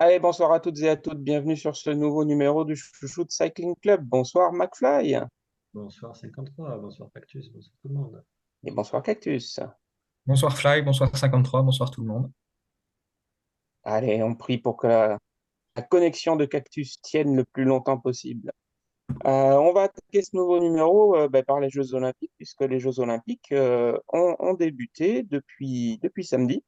Allez, bonsoir à toutes et à toutes. Bienvenue sur ce nouveau numéro du Chouchou de Cycling Club. Bonsoir McFly Bonsoir 53, bonsoir Cactus, bonsoir tout le monde. et bonsoir Cactus. Bonsoir Fly, bonsoir 53, bonsoir tout le monde. Allez, on prie pour que la connexion de Cactus tienne le plus longtemps possible. On va attaquer ce nouveau numéro par les Jeux Olympiques, puisque les Jeux Olympiques ont débuté depuis samedi.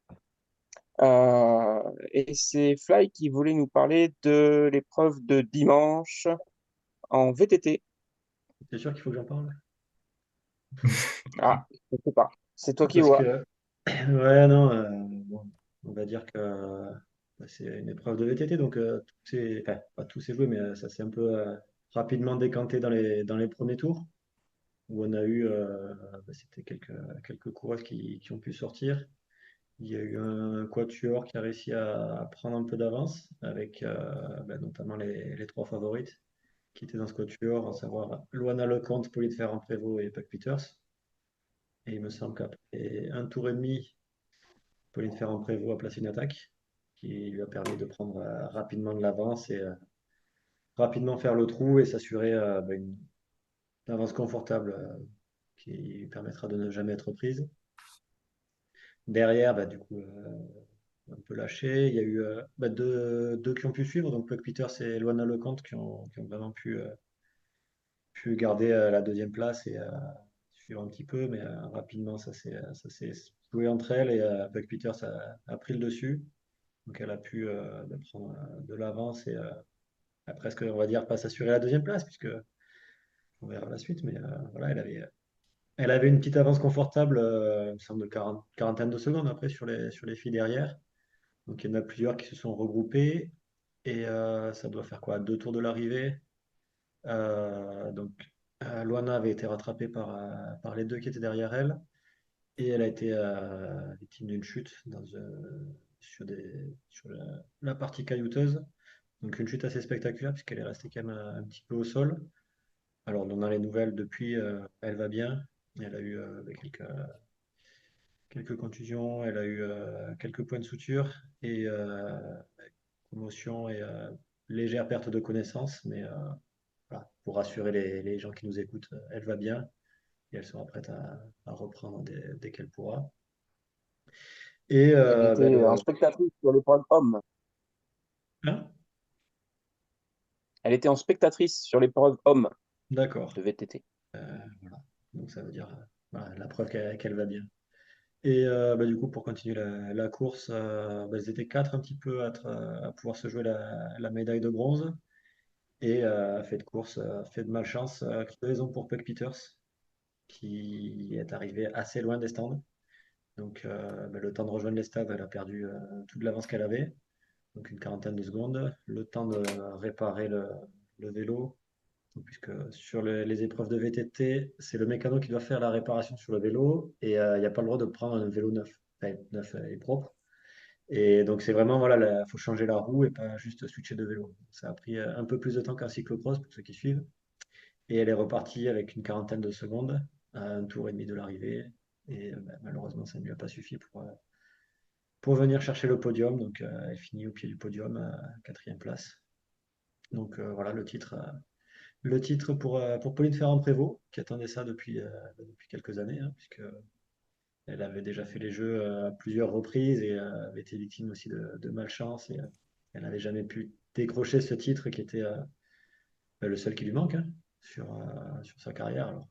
Euh, et c'est Fly qui voulait nous parler de l'épreuve de dimanche en VTT. C'est sûr qu'il faut que j'en parle? Ah, je sais pas. C'est toi qui Parce vois. que, ouais, non, bon, on va dire que c'est une épreuve de VTT, donc enfin, pas tout s'est joué, mais ça s'est un peu rapidement décanté dans les premiers tours, où on a eu, c'était quelques coureurs qui ont pu sortir. Il y a eu un quatuor qui a réussi à prendre un peu d'avance, avec notamment les trois favorites qui étaient dans ce quatuor, à savoir Loana Lecomte, Pauline Ferrand-Prévot et Puck Peters. Et il me semble qu'après un tour et demi, Pauline Ferrand-Prévot a placé une attaque qui lui a permis de prendre rapidement de l'avance et rapidement faire le trou et s'assurer une avance confortable qui lui permettra de ne jamais être prise. Derrière, du coup, un peu lâché. Il y a eu deux qui ont pu suivre, donc Puck Peters et Loana Lecomte qui ont vraiment pu garder la deuxième place et suivre un petit peu, mais rapidement, ça s'est joué entre elles et Buck Peters a pris le dessus. Donc elle a pu prendre de l'avance et presque, on va dire, pas s'assurer la deuxième place, puisque on verra la suite, mais voilà, elle avait une petite avance confortable, il me semble, de quarantaine de secondes après sur les filles derrière. Donc il y en a plusieurs qui se sont regroupés et ça doit faire quoi, deux tours de l'arrivée. Donc Loana avait été rattrapée par les deux qui étaient derrière elle. Et elle a été victime d'une chute sur la partie caillouteuse. Donc une chute assez spectaculaire puisqu'elle est restée quand même un petit peu au sol. Alors dans les nouvelles depuis, elle va bien. Elle a eu quelques contusions, elle a eu quelques points de suture et commotion et légère perte de connaissance. Mais voilà, pour rassurer les gens qui nous écoutent, elle va bien et elle sera prête à reprendre dès qu'elle pourra. Et Elle était en spectatrice sur l'épreuve homme. hein. Elle était en spectatrice sur l'épreuve homme D'accord. de VTT. Voilà. Donc ça veut dire voilà, la preuve qu'elle va bien. Et du coup, pour continuer la course, elles étaient quatre un petit peu à pouvoir se jouer la médaille de bronze. Et fait de course, fait de malchance, crevaison pour Puck Peters, qui est arrivé assez loin des stands. Donc le temps de rejoindre les stands, elle a perdu toute l'avance qu'elle avait, donc une quarantaine de secondes. Le temps de réparer le vélo, puisque sur les épreuves de VTT, c'est le mécano qui doit faire la réparation sur le vélo et il n'y a pas le droit de prendre un vélo neuf, enfin, neuf et propre. Et donc c'est vraiment, voilà, il faut changer la roue et pas juste switcher de vélo. Ça a pris un peu plus de temps qu'un cyclocross pour ceux qui suivent. Et elle est repartie avec une quarantaine de secondes à un tour et demi de l'arrivée. Et malheureusement, ça ne lui a pas suffi pour venir chercher le podium. Donc elle finit au pied du podium à quatrième place. Donc voilà le titre pour Pauline Ferrand-Prévot, qui attendait ça depuis quelques années, hein, puisque elle avait déjà fait les Jeux à plusieurs reprises et avait été victime aussi de malchance. Et elle n'avait jamais pu décrocher ce titre qui était le seul qui lui manque hein, sur sa carrière. Alors,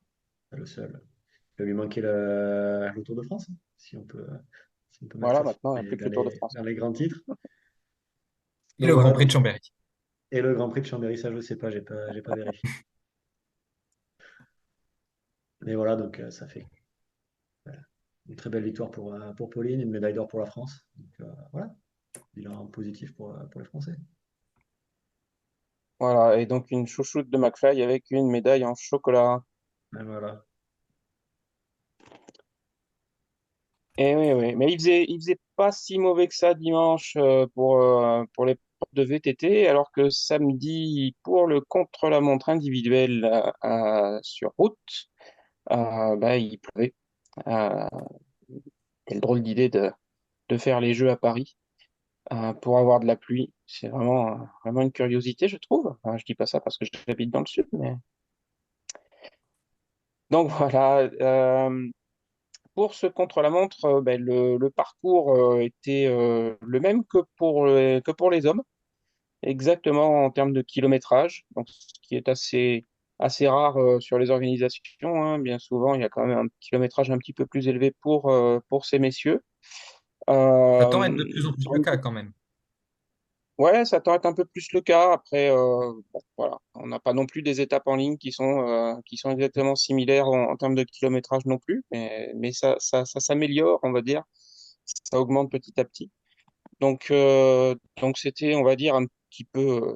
pas le seul. Il va lui manquer le Tour de France, hein, si on peut mettre Voilà, ça maintenant, il n'y a plus que le Tour de France. dans les grands titres. Et Donc le voilà, Grand Prix de donc, Chambéry. et le Grand Prix de Chambéry, ça je ne sais pas, j'ai pas vérifié. Mais voilà, donc ça fait voilà, une très belle victoire pour Pauline, une médaille d'or pour la France. Donc voilà, bilan positif pour les Français. Voilà, et donc une chouchoute de McFly avec une médaille en chocolat. Et voilà. Et oui, oui, mais il faisait pas si mauvais que ça dimanche pour l'épreuve de VTT, alors que samedi, pour le contre-la-montre individuel sur route, il pleuvait. Euh, Quelle drôle d'idée de faire les Jeux à Paris pour avoir de la pluie. c'est vraiment une curiosité, je trouve. Enfin, je dis pas ça parce que j'habite dans le sud, mais donc voilà. Pour ce contre-la-montre, ben, le parcours était le même que pour les hommes, exactement en termes de kilométrage, donc ce qui est assez rare sur les organisations, hein. Bien souvent, il y a quand même un kilométrage un petit peu plus élevé pour ces messieurs. Ça tend à être de Euh, plus en plus le cas quand même. Ouais, ça tend à être un peu plus le cas. Après, bon, voilà, on n'a pas non plus des étapes en ligne qui sont exactement similaires en termes de kilométrage non plus, mais ça s'améliore, on va dire. Ça augmente petit à petit. Donc c'était, on va dire, un petit peu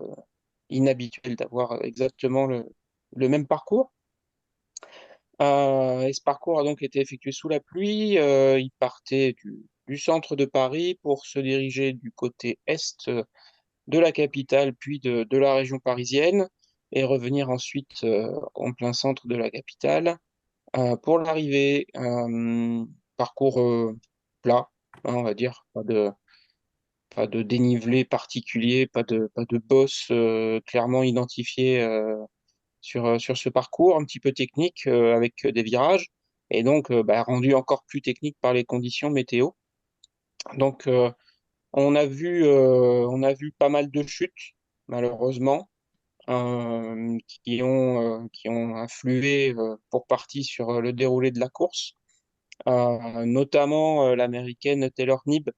inhabituel d'avoir exactement le même parcours. Et ce parcours a donc été effectué sous la pluie. Il partait du centre de Paris pour se diriger du côté est de la capitale, puis de la région parisienne, et revenir ensuite en plein centre de la capitale. Pour l'arrivée, parcours plat, hein, on va dire, pas de dénivelé particulier, pas de boss clairement identifié sur ce parcours, un petit peu technique avec des virages, et donc bah, rendu encore plus technique par les conditions météo. Donc on a vu pas mal de chutes, malheureusement, qui ont influé pour partie sur le déroulé de la course, notamment l'américaine Taylor Knibb,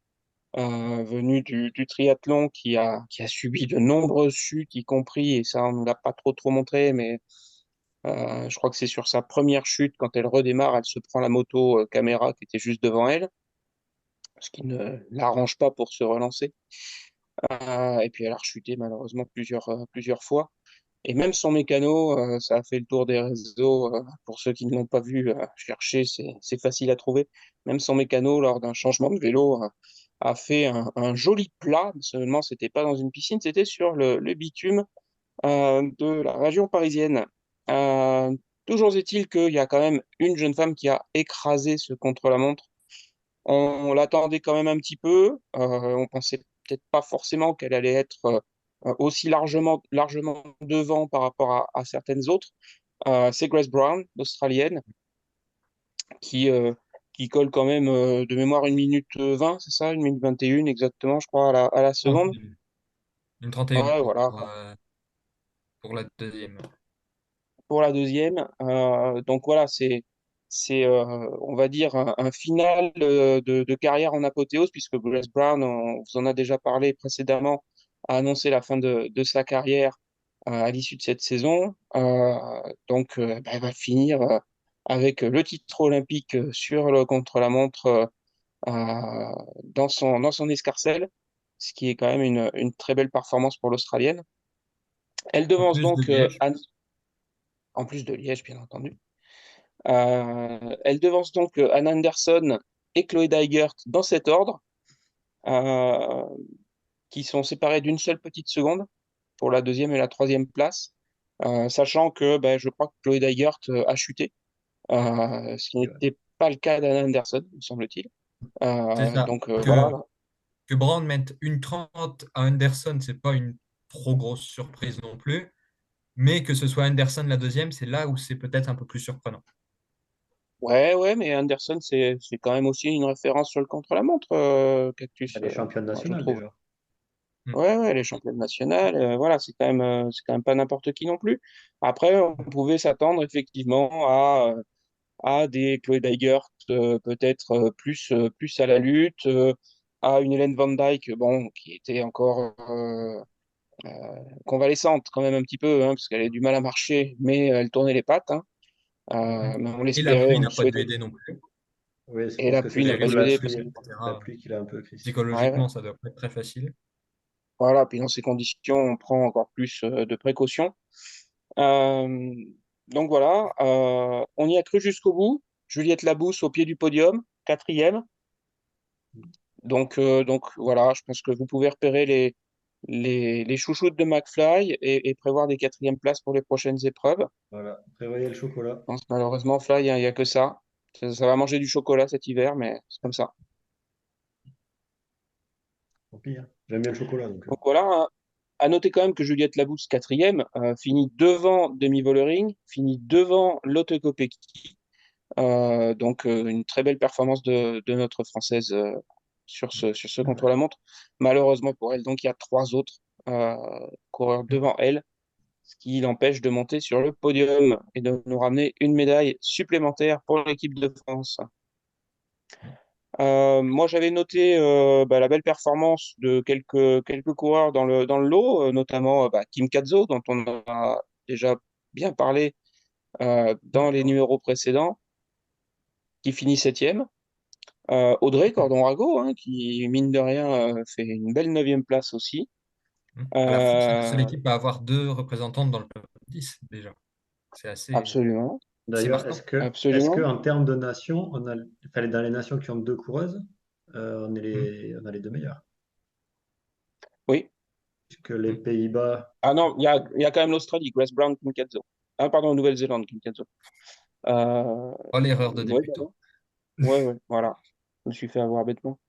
venue du triathlon qui a subi de nombreuses chutes, y compris, et ça on ne l'a pas trop montré, mais je crois que c'est sur sa première chute, quand elle redémarre, elle se prend la moto caméra qui était juste devant elle, ce qui ne l'arrange pas pour se relancer. Et puis elle a rechuté malheureusement plusieurs fois. Et même son mécano, ça a fait le tour des réseaux. Pour ceux qui ne l'ont pas vu, chercher, c'est facile à trouver. Même son mécano, lors d'un changement de vélo, a fait un joli plat. Seulement, c'était pas dans une piscine, c'était sur le bitume de la région parisienne. Euh, Toujours est-il qu'il y a quand même une jeune femme qui a écrasé ce contre-la-montre. On l'attendait quand même un petit peu. On pensait peut-être pas forcément qu'elle allait être aussi largement devant par rapport à certaines autres. C'est Grace Brown, l'Australienne, qui, euh, qui colle quand même de mémoire 1 minute 20, c'est ça? 1 minute 21 exactement, je crois, à la seconde. 31. Une 31 Ouais, voilà. pour la deuxième. Pour la deuxième. Donc voilà, c'est on va dire, un final de carrière en apothéose, puisque Grace Brown, on vous en a déjà parlé précédemment, a annoncé la fin de sa carrière à l'issue de cette saison. Bah, elle va finir avec le titre olympique sur le contre-la-montre dans son escarcelle, ce qui est quand même une très belle performance pour l'Australienne. Elle En devance plus de donc Liège. en plus de Liège, bien entendu. Elle devance donc Anna Anderson et Chloé Dygert dans cet ordre, euh, qui sont séparés d'une seule petite seconde pour la deuxième et la troisième place, sachant que ben, je crois que Chloé Dygert a chuté, ce qui Ouais. n'était pas le cas d'Anna Anderson, me semble-t-il. C'est ça. Voilà. Que Brown mette une 30 à Anderson, c'est pas une trop grosse surprise non plus. Mais que ce soit Anderson la deuxième, c'est là où c'est peut-être un peu plus surprenant. Ouais, mais Anderson, c'est quand même aussi une référence sur le contre-la-montre, Cactus, Elle est championne moi, je nationale trouve. déjà. Hmm. Ouais, les championnes nationales, voilà, c'est quand même pas n'importe qui non plus. Après, on pouvait s'attendre effectivement à des Chloé Dygert, peut-être plus à la lutte, à une Hélène Van Dyke, bon, qui était encore convalescente quand même un petit peu, hein, parce qu'elle avait du mal à marcher, mais elle tournait les pattes, hein. Mais on Et la l'espérait, pluie on n'a le pas dû souhaitait. aider non plus. Oui, je Et pense la que c'est pluie n'a Les pas surtout dû aider parce que, la etc. pluie qui l'a un peu crispé. ouais, Psychologiquement, ça doit pas être très facile. voilà, puis dans ces conditions, on prend encore plus de précautions. Euh, donc voilà, on y a cru jusqu'au bout. Juliette Labousse au pied du podium, quatrième. Donc voilà, je pense que vous pouvez repérer les chouchoutes de McFly et prévoir des quatrièmes places pour les prochaines épreuves. Voilà, prévoyez le chocolat. Je pense malheureusement, Fly, il y a que ça. Ça va manger du chocolat cet hiver, mais c'est comme ça. Tant pis, hein. J'aime bien le chocolat donc. Donc voilà, hein. À noter quand même que Juliette Labous, quatrième, finit devant Demi Vollering, finit devant Lotte Kopecky. Donc, une très belle performance de notre Française sur ce Ouais. contre-la-montre. Malheureusement pour elle, donc, il y a trois autres euh, coureurs devant elle, ce qui l'empêche de monter sur le podium et de nous ramener une médaille supplémentaire pour l'équipe de France. Moi, j'avais noté la belle performance de quelques coureurs dans le lot, notamment Kim Katzo, dont on a déjà bien parlé dans les numéros précédents, qui finit septième. Audrey Cordon-Rago, hein, qui, mine de rien, fait une belle neuvième place aussi. La France est la seule Euh, équipe à avoir deux représentantes dans le top 10 déjà. C'est absolument, assez D'ailleurs, marquant. est-ce que absolument. en termes de nations, enfin, dans les nations qui ont deux coureuses, Mm. on a les deux meilleures. Oui. Puisque les Mm. Pays-Bas, Ah non, il y a quand même l'Australie, Grace Brown, Kim Katzo. Ah, pardon, Nouvelle-Zélande, Kim Katzo. Oh, l'erreur de Ouais, débutant. ouais, voilà. Je me suis fait avoir bêtement.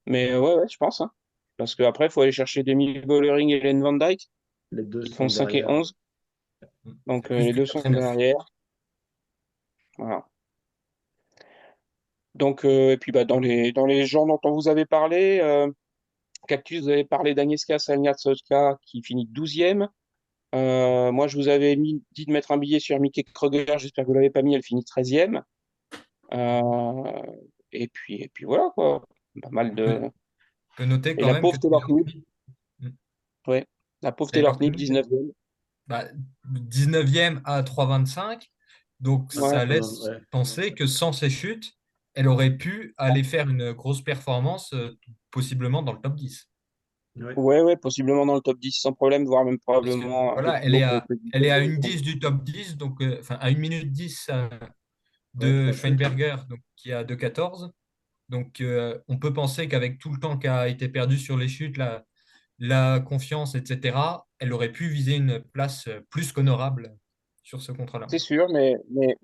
Mais ouais, je pense, hein. Parce qu'après, il faut aller chercher Demi Vollering et Ellen Van Dyke, les deux qui font sont 5 et derrière. 11. Mm. Donc, C'est plus les du deux 4 sont et 9. derrière. Voilà. Donc, et puis dans les gens dont on vous avait parlé, Cactus, vous avez parlé d'Agnieszka Salniak-Soska qui finit 12e. Moi, je vous avais dit de mettre un billet sur Mickey Kruger, j'espère que vous ne l'avez pas mis, elle finit 13e. Euh, et puis voilà, quoi. Pas mal On peut, de. on peut noter Et quand la même que pauvre Taylor Taylor Knibb, Knibb, mm, ouais. La pauvre Taylor Taylor Knibb, Knibb, 19e. bah, 19e à 3,25. Donc À Ouais, ça 3,20, laisse ouais. penser que sans ces chutes, elle aurait pu aller faire une grosse performance, possiblement dans le top 10. Oui, ouais, possiblement dans le top 10 sans problème, voire même Parce que probablement un peu voilà, plus haut que du elle est à une 10 du top 10, donc enfin à 1 minute 10 ouais, de trois chutes. Schweinberger, donc, qui est à 2,14. Donc on peut penser qu'avec tout le temps qui a été perdu sur les chutes, la confiance, etc., elle aurait pu viser une place plus qu'honorable sur ce C'est contre-la-montre. sûr, mais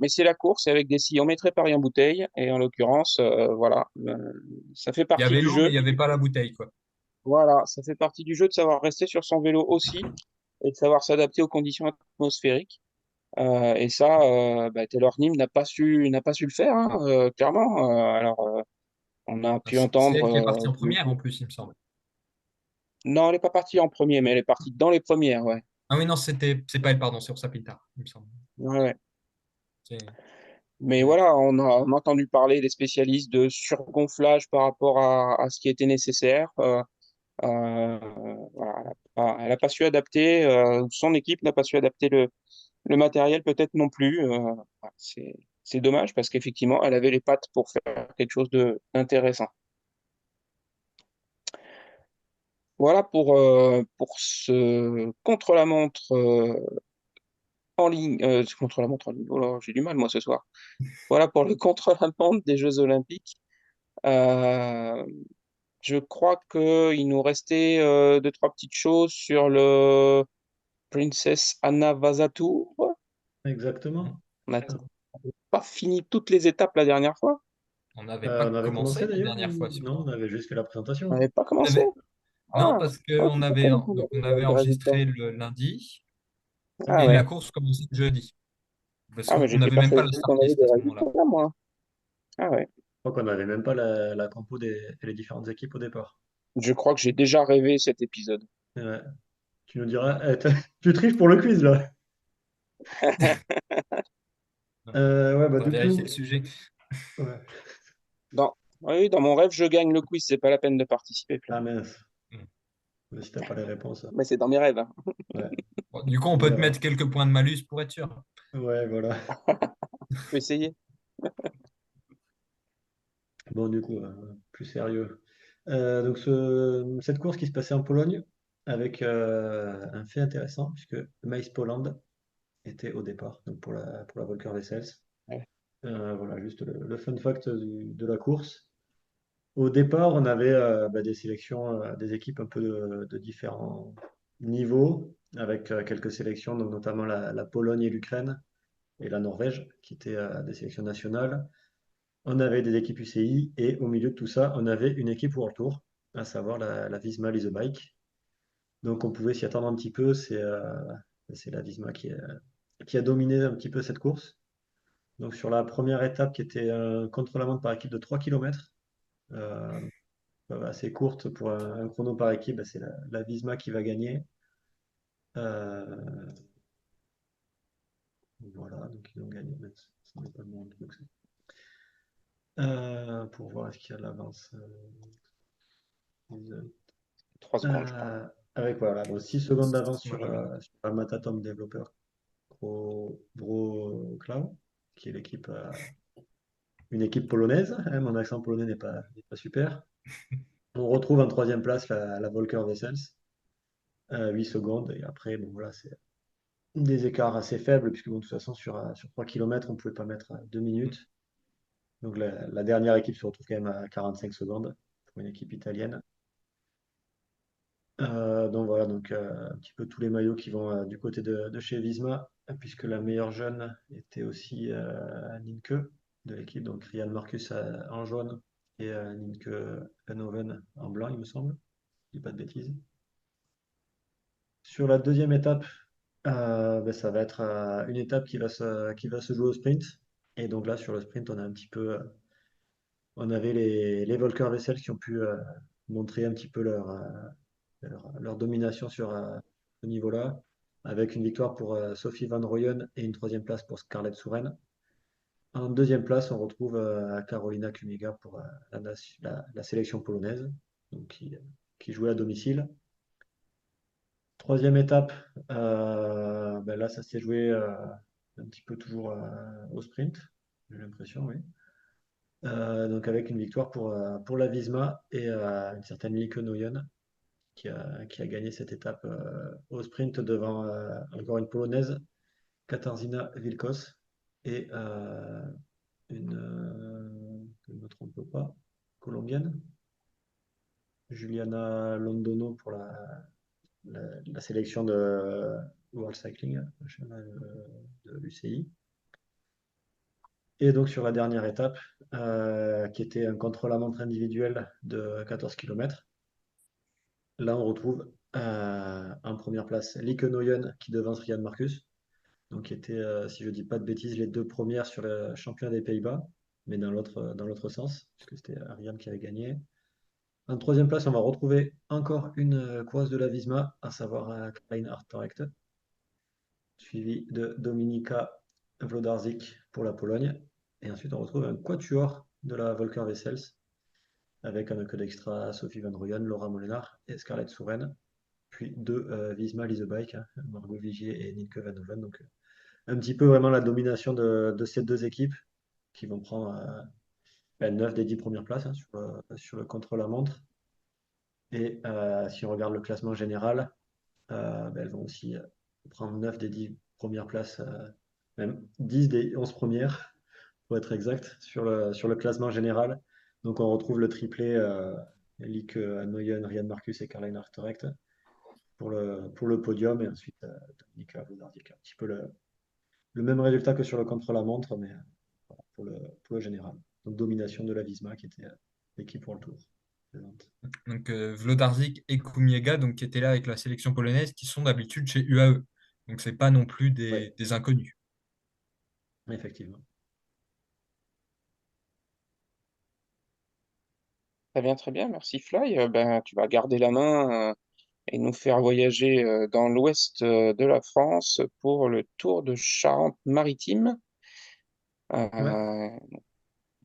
c'est la course et avec des sillons métrés par en bouteille. Et en l'occurrence, voilà, ça fait Il y partie avait du l'eau, mais jeu. il n'y avait pas la bouteille, quoi. Voilà, ça fait partie du jeu de savoir rester sur son vélo aussi et de savoir s'adapter aux conditions atmosphériques. Et ça, Taylor Nim n'a pas su le faire, hein, clairement. On a pu C'est entendre. elle qui est partie en première, en plus, il me semble. Non, elle n'est pas partie en premier, mais elle est partie dans les premières, ouais. Ah oui, non, c'est pas elle, pardon, c'est Ursa Pintar, il me semble. Ouais, ouais. C'est- Mais ouais. voilà, on a entendu parler des spécialistes de surgonflage par rapport à ce qui était nécessaire. Voilà, elle a pas su adapter, son équipe n'a pas su adapter le matériel, peut-être non plus. Voilà, c'est dommage parce qu'effectivement, elle avait les pattes pour faire quelque chose d'intéressant. Voilà pour ce contre-la-montre en ligne. Contre-la-montre en ligne. Oh là, j'ai du mal, moi, ce soir. Voilà pour le contre-la-montre des Jeux Olympiques. Euh, je crois qu'il nous restait deux, trois petites choses sur le Princess Anna Vazatour. Exactement. On n'a pas fini toutes les étapes la dernière fois. On n'avait pas On avait commencé commencé la d'ailleurs dernière fois, ou non? surtout. On avait juste fait la On présentation. n'avait pas On commencé. avait... Non, Ah, parce ouais, qu'on c'est pas avait, connu qu'on donc on avait avait des résultats. enregistré le lundi, Ah et la ouais. course commençait le jeudi. Parce Ah, mais qu'on j'étais n'avait même pas persuadé la qu'on start avait list des à ce moment-là. résultats, moi. Ah ouais. Je crois qu'on n'avait même pas la compo et les différentes équipes au départ. Je crois que j'ai déjà rêvé cet épisode. Ouais. Tu nous diras, tu triches pour le quiz là. Ouais, bah On va du vérifier coup, le sujet. ouais. Oui, dans mon rêve, je gagne le quiz. C'est pas la peine de participer, Ah Flavien. mince, mais si t'as pas les réponses, Mais c'est dans mes rêves, hein. ouais, Bon, du coup, on on peut te verra. mettre quelques points de malus pour être sûr. Ouais, voilà. Je peux essayer. Bon, du coup, plus sérieux. Donc, cette course qui se passait en Pologne, avec un fait intéressant, puisque Maïs Poland était au départ, donc pour la Volker Wessels. Ouais. Voilà, juste le fun fact de la course. Au départ, on avait des sélections, des équipes un peu de différents niveaux, avec quelques sélections, donc notamment la Pologne et l'Ukraine, et la Norvège, qui étaient des sélections nationales. On avait des équipes UCI et au milieu de tout ça, on avait une équipe World Tour, à savoir la Visma Lease a Bike. Donc on pouvait s'y attendre un petit peu. C'est la Visma qui a dominé un petit peu cette course. Donc sur la première étape qui était un contre-la-montre par équipe de 3 km, assez courte pour un chrono par équipe, bah, c'est la Visma qui va gagner. Euh, voilà, donc ils ont gagné. Mais ça n'est pas le monde, donc pour voir est-ce qu'il y a de l'avance. Euh, 3 secondes, je crois. avec voilà, donc 6 secondes d'avance Moi, sur la Matatom développeur Wrocław, qui est une équipe polonaise. Hein, mon accent polonais n'est pas super. On retrouve en troisième place la Volker Wessels, 8 secondes. Et après, bon, voilà, c'est des écarts assez faibles, puisque bon, de toute façon, sur 3 km, on ne pouvait pas mettre 2 minutes. Donc la dernière équipe se retrouve quand même à 45 secondes pour une équipe italienne. Donc voilà, un petit peu tous les maillots qui vont du côté de chez Visma, puisque la meilleure jeune était aussi Nienke de l'équipe, donc Ryan Marcus en jaune et Nienke Van en blanc, il me semble, je dis pas de bêtises. Sur la deuxième étape, ça va être une étape qui va se jouer au sprint. Et donc là, sur le sprint, on avait les Volker Wessels qui ont pu montrer un petit peu leur domination sur ce niveau-là, avec une victoire pour Sophie Van Rooyen et une troisième place pour Scarlett Souren. En deuxième place, on retrouve Karolina Kumiga pour la sélection polonaise, donc qui jouait à domicile. Troisième étape, là, ça s'est joué un petit peu toujours au sprint, j'ai l'impression, oui. Donc avec une victoire pour la Visma et une certaine Lieke Nooyen qui a gagné cette étape au sprint devant encore une Polonaise, Katarzyna Wilkos, et je ne me trompe pas, Colombienne, Juliana Londono pour la sélection de World Cycling de l'UCI. Et donc sur la dernière étape, qui était un contre-la-montre individuel de 14 km, là on retrouve en première place Lieke Nooyen qui devance Ryan Marcus, donc qui était, si je ne dis pas de bêtises, les deux premières sur le championnat des Pays-Bas, mais dans l'autre sens, puisque c'était Ryan qui avait gagné. En troisième place, on va retrouver encore une coureuse de la Visma, à savoir Caroline Hartrecht, suivi de Dominika Wlodarczyk pour la Pologne. Et ensuite, on retrouve un quatuor de la Volker Wessels, avec un queue d'extra Sophie Van Rooyen, Laura Molenaar et Scarlett Souren, puis deux Visma Leasebike, hein, Margot Vigier et Nienke Van Hoven. Donc un petit peu vraiment la domination de ces deux équipes qui vont prendre 9 des 10 premières places hein, sur le contre-la-montre. Et si on regarde le classement général, elles vont aussi prendre 9 des 10 premières places, même 10 des 11 premières, pour être exact, sur le classement général. Donc on retrouve le triplé Lieke Nooyen, Ryan Marcus et Caroline Hartrecht pour le podium, et ensuite Dominika Wlodarczyk. Un petit peu le même résultat que sur le contre-la-montre, mais voilà, pour le général. Donc domination de la Visma qui était l'équipe pour le tour. Présente. donc Wlodarczyk et Kumiega, donc, qui étaient là avec la sélection polonaise, qui sont d'habitude chez UAE. Donc, c'est pas non plus Oui, des inconnus. effectivement. Très bien, merci Fly. Ben, tu vas garder la main et nous faire voyager dans l'ouest de la France pour le Tour de Charente-Maritime. Ouais, Euh,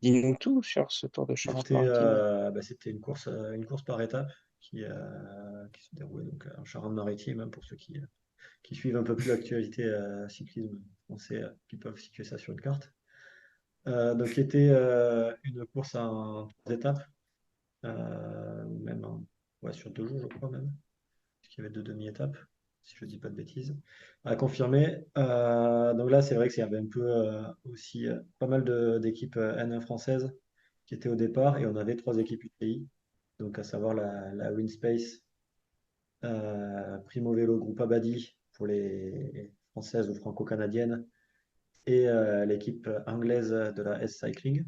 Dis-nous tout sur ce Tour de Charente-Maritime. c'était une course par étape qui se déroulait donc en Charente-Maritime, hein, pour ceux qui suivent un peu plus l'actualité cyclisme français, qui peuvent situer ça sur une carte. Donc, qui était une course en 3 étapes, même ouais, sur 2 jours, je crois même, puisqu'il y avait 2 demi-étapes, si je ne dis pas de bêtises, à confirmer. Donc là, c'est vrai qu'il y avait un peu aussi pas mal d'équipes N1 françaises qui étaient au départ, et on avait 3 équipes UCI, donc à savoir la Winspace, Primo Velo, Groupe Abadi pour les françaises ou franco-canadiennes, et l'équipe anglaise de la S Cycling.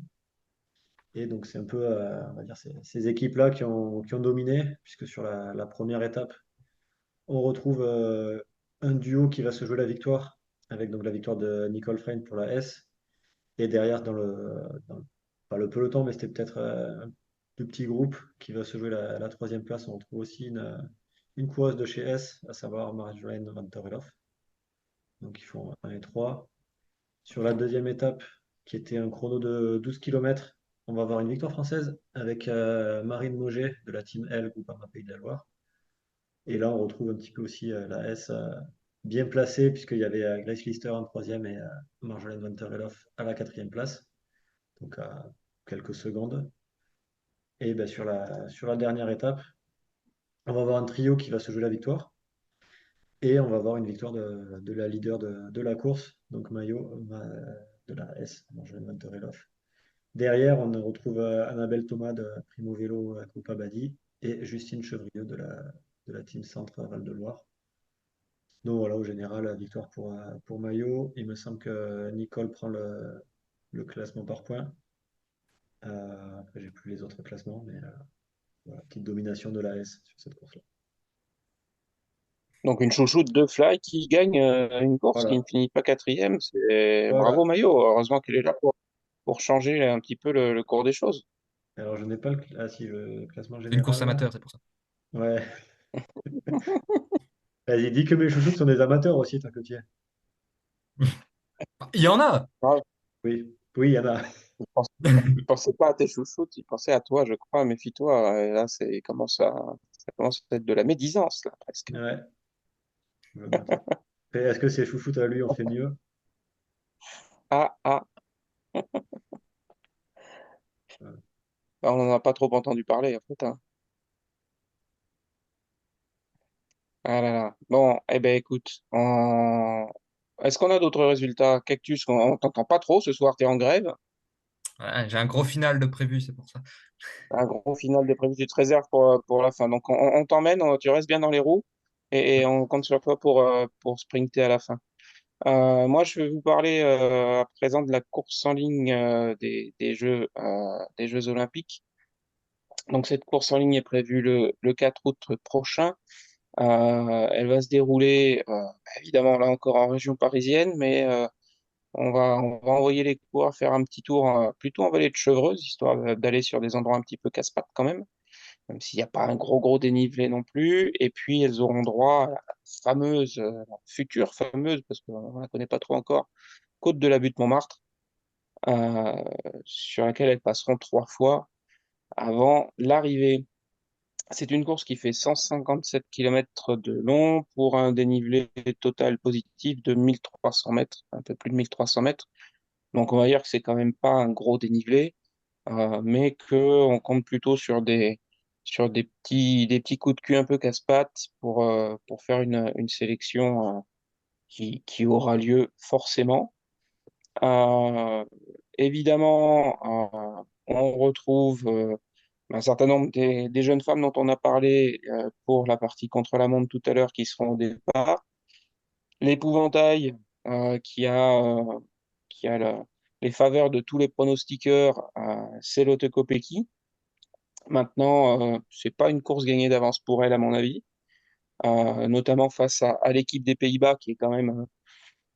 Et donc c'est un peu, on va dire, ces équipes-là qui ont dominé, puisque sur la première étape, On retrouve un duo qui va se jouer la victoire, avec donc la victoire de Nicole Frein pour la S. Et derrière, pas le peloton, mais c'était peut-être un plus petit groupe qui va se jouer la troisième place. On retrouve aussi une coureuse de chez S, à savoir Marjolaine Van der Werf. Donc ils font 1 et 3. Sur la deuxième étape, qui était un chrono de 12 km, on va avoir une victoire française avec Marine Mauger de la team L, Groupama Pays de la Loire. Et là, on retrouve un petit peu aussi la S bien placée, puisqu'il y avait Grace Lister en troisième et Marjolaine Van der Werf à la quatrième place, donc à quelques secondes. Et ben, sur la dernière étape, on va avoir un trio qui va se jouer la victoire. Et on va avoir une victoire de la leader de la course, donc de la S, Marjolaine Van der Werf. Derrière, on retrouve Annabelle Thomas de Primo Vélo à Coupa Badi et Justine Chevrieux de la Team Centre Val-de-Loire. Donc voilà, au général, la victoire pour Maillot. Il me semble que Nicole prend le classement par points. Après, j'ai plus les autres classements, mais voilà, petite domination de la S sur cette course-là. Donc une chouchoute de Fly qui gagne une course qui ne Voilà, finit pas quatrième. C'est bravo voilà. Maillot. Heureusement qu'il est là pour changer un petit peu le cours des choses. Alors, je n'ai pas ah si, le classement C'est une course général. amateur, c'est pour ça. Ouais. Vas-y, dis que mes chouchoutes sont des amateurs aussi, tant que tu y es. Il y en a! Ouais, Oui, oui, il y en a. il pensait pas à tes chouchoutes, il pensait à toi, je crois. Méfie-toi. Et là, ça commence à être de la médisance là presque. Ouais, je me doute. Et est-ce que ces chouchoutes à lui ont fait mieux? Ah ah, Ouais. on n'en a pas trop entendu parler en fait, hein. Ah là là. Bon, eh ben écoute, est-ce qu'on a d'autres résultats? Cactus, on t'entend pas trop ce soir, t'es en grève. Ouais, j'ai un gros final de prévu, c'est pour ça. Un gros final de prévu, tu te réserves pour la fin. Donc on t'emmène, tu restes bien dans les roues et on compte sur toi pour sprinter à la fin. Moi, je vais vous parler à présent de la course en ligne des Jeux Olympiques. Donc cette course en ligne est prévue le 4 août prochain. Elle va se dérouler évidemment là encore en région parisienne, mais on va envoyer les coureurs faire un petit tour plutôt en vallée de Chevreuse, histoire d'aller sur des endroits un petit peu casse-pattes quand même s'il n'y a pas un gros dénivelé non plus. Et puis elles auront droit à la fameuse, future fameuse, parce qu'on ne la connaît pas trop encore, côte de la butte Montmartre, euh, sur laquelle elles passeront 3 fois avant l'arrivée. C'est une course qui fait 157 km de long pour un dénivelé total positif de 1300 mètres, un peu plus de 1300 mètres. Donc on va dire que c'est quand même pas un gros dénivelé, mais qu'on compte plutôt sur des petits coups de cul un peu casse-pattes pour faire une sélection qui aura lieu forcément. Euh, Évidemment, on retrouve un certain nombre des jeunes femmes dont on a parlé pour la partie contre-la-montre tout à l'heure qui seront au départ. L'épouvantail qui a les faveurs de tous les pronostiqueurs, c'est Lotte Kopecky. Maintenant, c'est pas une course gagnée d'avance pour elle, à mon avis, notamment face à l'équipe des Pays-Bas qui est quand même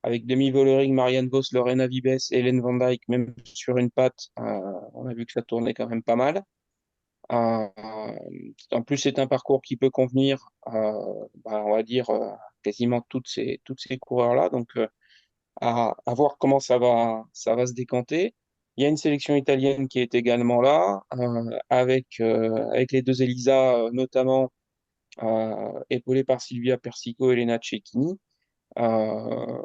avec Demi Vollering, Marianne Vos, Lorena Vibes et Hélène Van Dijk, même sur une patte, on a vu que ça tournait quand même pas mal. Euh, En plus, c'est un parcours qui peut convenir, on va dire, quasiment toutes ces coureurs-là. Donc, à voir comment ça va se décanter. Il y a une sélection italienne qui est également là, avec les deux Elisa, notamment épaulées par Silvia Persico et Elena Cecchini. Euh,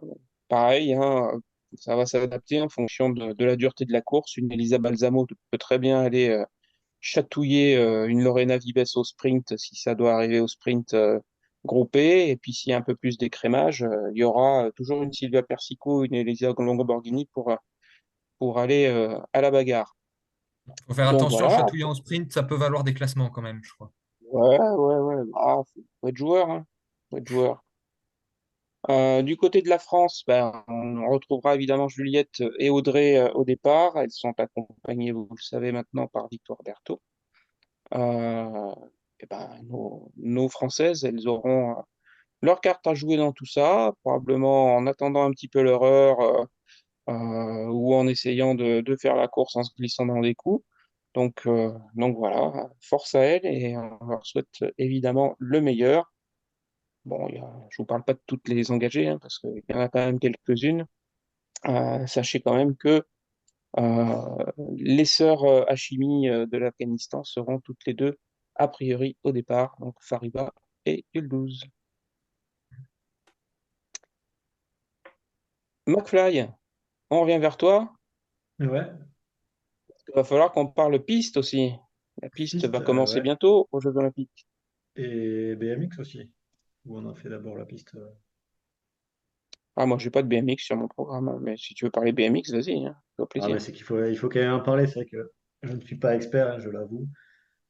Pareil, hein, ça va s'adapter en fonction de la dureté de la course. Une Elisa Balsamo peut très bien aller chatouiller une Lorena Vibes au sprint si ça doit arriver au sprint groupé. Et puis s'il y a un peu plus d'écrémage, il y aura toujours une Silvia Persico, une Elisa Longoborghini pour aller à la bagarre. Faut faire Donc attention, voilà. chatouiller en sprint, ça peut valoir des classements quand même, je crois. Ouais. Faut être joueur, hein. Faut être joueur. Du côté de la France, ben, on retrouvera évidemment Juliette et Audrey au départ. Elles sont accompagnées, vous le savez maintenant, par Victoire Berthaud. Euh, et ben, nos Françaises, elles auront leur carte à jouer dans tout ça, probablement en attendant un petit peu leur heure ou en essayant de faire la course en se glissant dans des coups. Donc voilà, force à elles et on leur souhaite évidemment le meilleur. Bon, je vous parle pas de toutes les engagées, hein, parce qu'il y en a quand même quelques-unes. Sachez quand même que les sœurs Hashimi de l'Afghanistan seront toutes les deux, a priori, au départ, donc Fariba et Yulduz. McFly, on revient vers toi. Ouais, Il va falloir qu'on parle piste aussi. La piste piste, va commencer ouais. bientôt aux Jeux Olympiques. Et BMX aussi. Où on a fait d'abord la piste. Ah, moi, j'ai pas de BMX sur mon programme, hein, mais si tu veux parler BMX, vas-y, hein, au Ah, mais plaisir. c'est qu'il faut quand même en parler. C'est vrai que je ne suis pas expert, hein, je l'avoue,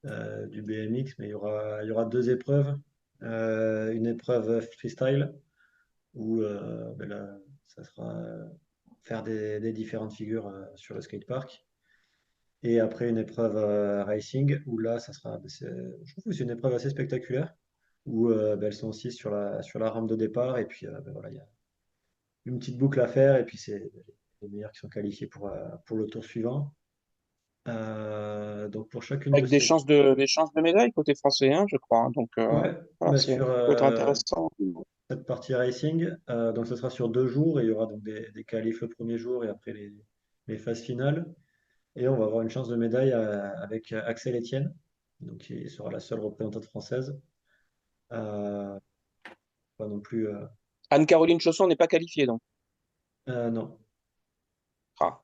du BMX, mais il y aura deux épreuves. Une épreuve freestyle où ben là, ça sera faire des différentes figures sur le skatepark. Et après une épreuve racing où là, je trouve que c'est une épreuve assez spectaculaire où ben, elles sont aussi sur la rampe de départ. Et puis ben voilà, il y a une petite boucle à faire. Et puis c'est les meilleurs qui sont qualifiés pour le tour suivant. Donc pour chacune de Avec ces. des chances de médaille côté français, hein, je crois, hein. Donc, Ouais, voilà, bah ça sur peut être intéressant. cette partie racing, donc ce sera sur 2 jours et il y aura donc des qualifs le premier jour et après les phases finales. Et on va avoir une chance de médaille avec Axel Etienne, donc qui sera la seule représentante française. Euh, Pas non plus. Anne-Caroline Chausson n'est pas qualifiée, donc. Non, Ah.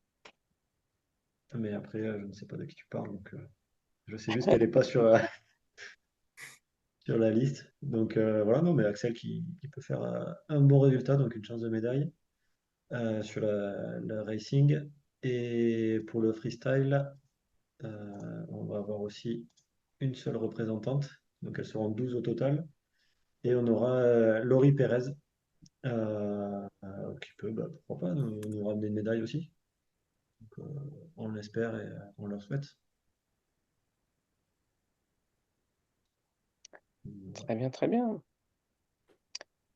mais après, je ne sais pas de qui tu parles, donc je sais juste qu'elle n'est pas sur la liste. Donc voilà, non, mais Axel qui peut faire un bon résultat, donc une chance de médaille sur la racing. Et pour le freestyle, on va avoir aussi une seule représentante, donc elles seront 12 au total. Et on aura Laurie Pérez, qui peut, bah, pourquoi pas, nous ramener une médaille aussi. Donc, on l'espère et on leur souhaite. Très bien, très bien. Vous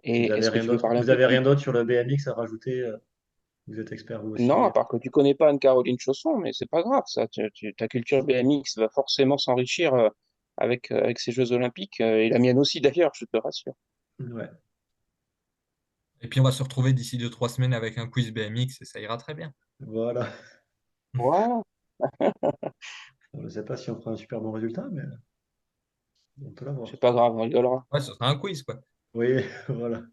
Et avez est-ce que rien tu veux d'autre, parler un vous peu de avez rien piste? d'autre sur le BMX à rajouter? Vous êtes expert vous Non, aussi? à part que tu connais pas Anne-Caroline Chausson, mais c'est pas grave, ça. Ta culture BMX va forcément s'enrichir avec ces Jeux Olympiques, et la mienne aussi d'ailleurs, je te rassure. Ouais, Et puis on va se retrouver d'ici 2, 3 semaines avec un quiz BMX et ça ira très bien. voilà. Voilà, Je ne sais pas si on fera un super bon résultat, mais on peut c'est l'avoir. pas grave, on rigolera. Ouais, ce sera un quiz, quoi. Oui, voilà.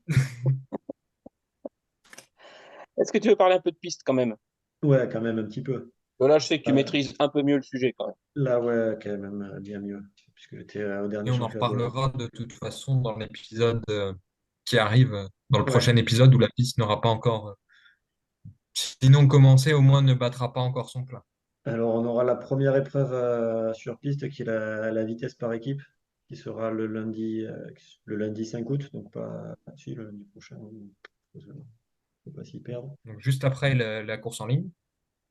Est-ce que tu veux parler un peu de piste quand même? Ouais, quand même un petit peu. Là, je sais que tu Euh, maîtrises un peu mieux le sujet quand même. Là, ouais, quand même bien mieux, puisque j'étais au Et dernier on en championnat de. reparlera de toute façon dans l'épisode qui arrive, dans le Ouais. prochain épisode où la piste n'aura pas encore, sinon commencé, au moins ne battra pas encore son plein. Alors, on aura la première épreuve sur piste qui est la vitesse par équipe, qui sera le lundi 5 août, donc pas si, le lundi prochain, il ne faut pas s'y perdre. Donc, juste après la course en ligne.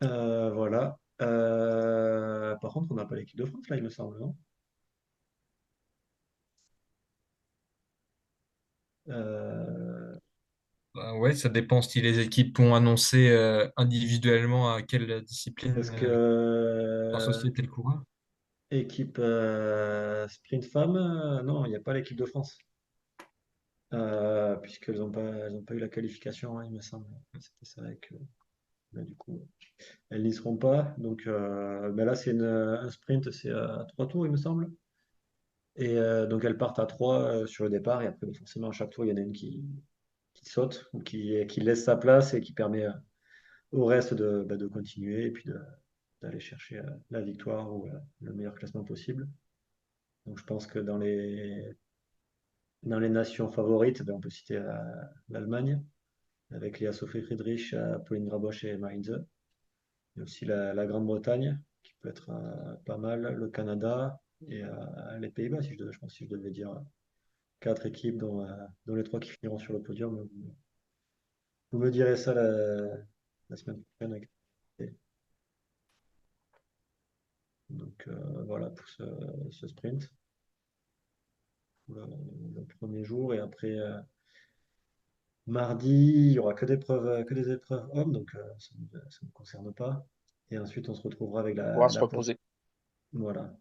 Voilà. Par contre, on n'a pas l'équipe de France là, il me semble, non? Euh, Ouais, ça dépend si les équipes ont annoncé individuellement à quelle discipline Est-ce que associer le coureur. équipe sprint femme, non, il n'y a pas l'équipe de France. Puisqu'elles n'ont pas eu la qualification, hein, il me semble. C'était ça avec, bah, du coup, elles n'y seront pas. Donc bah là, c'est un sprint, c'est à 3 tours, il me semble. Et donc elles partent à 3 sur le départ. Et après, bah, forcément, à chaque tour, il y en a une qui saute ou qui laisse sa place et qui permet au reste de continuer et puis d'aller chercher la victoire ou le meilleur classement possible. Donc je pense que dans les nations favorites, ben, on peut citer l'Allemagne, avec Léa Sophie Friedrich, Pauline Grabosch et Maïnze. Il y a aussi la Grande-Bretagne, qui peut être pas mal, le Canada et les Pays-Bas, je pense, si je devais dire 4 équipes, dont les 3 qui finiront sur le podium. Vous me direz ça la semaine prochaine. Donc voilà pour ce sprint, pour le premier jour. Et après, Mardi, il y aura que des épreuves hommes, donc ça ne me concerne pas. Et ensuite, on se retrouvera avec On pourra se la poursuite. reposer. Voilà.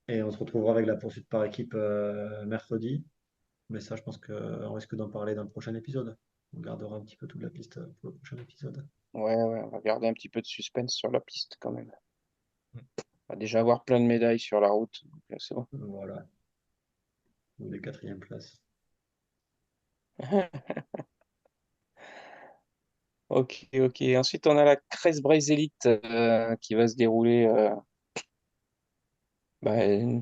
Et on se retrouvera avec la poursuite par équipe mercredi. Mais ça, je pense qu'on risque d'en parler dans le prochain épisode. On gardera un petit peu toute la piste pour le prochain épisode. Ouais, ouais, on va garder un petit peu de suspense sur la piste quand même. On va déjà avoir plein de médailles sur la route, donc c'est bon. Voilà. Ou les quatrièmes places. Ok, ok. Ensuite, on a la Crest Braze Elite qui va se dérouler bah,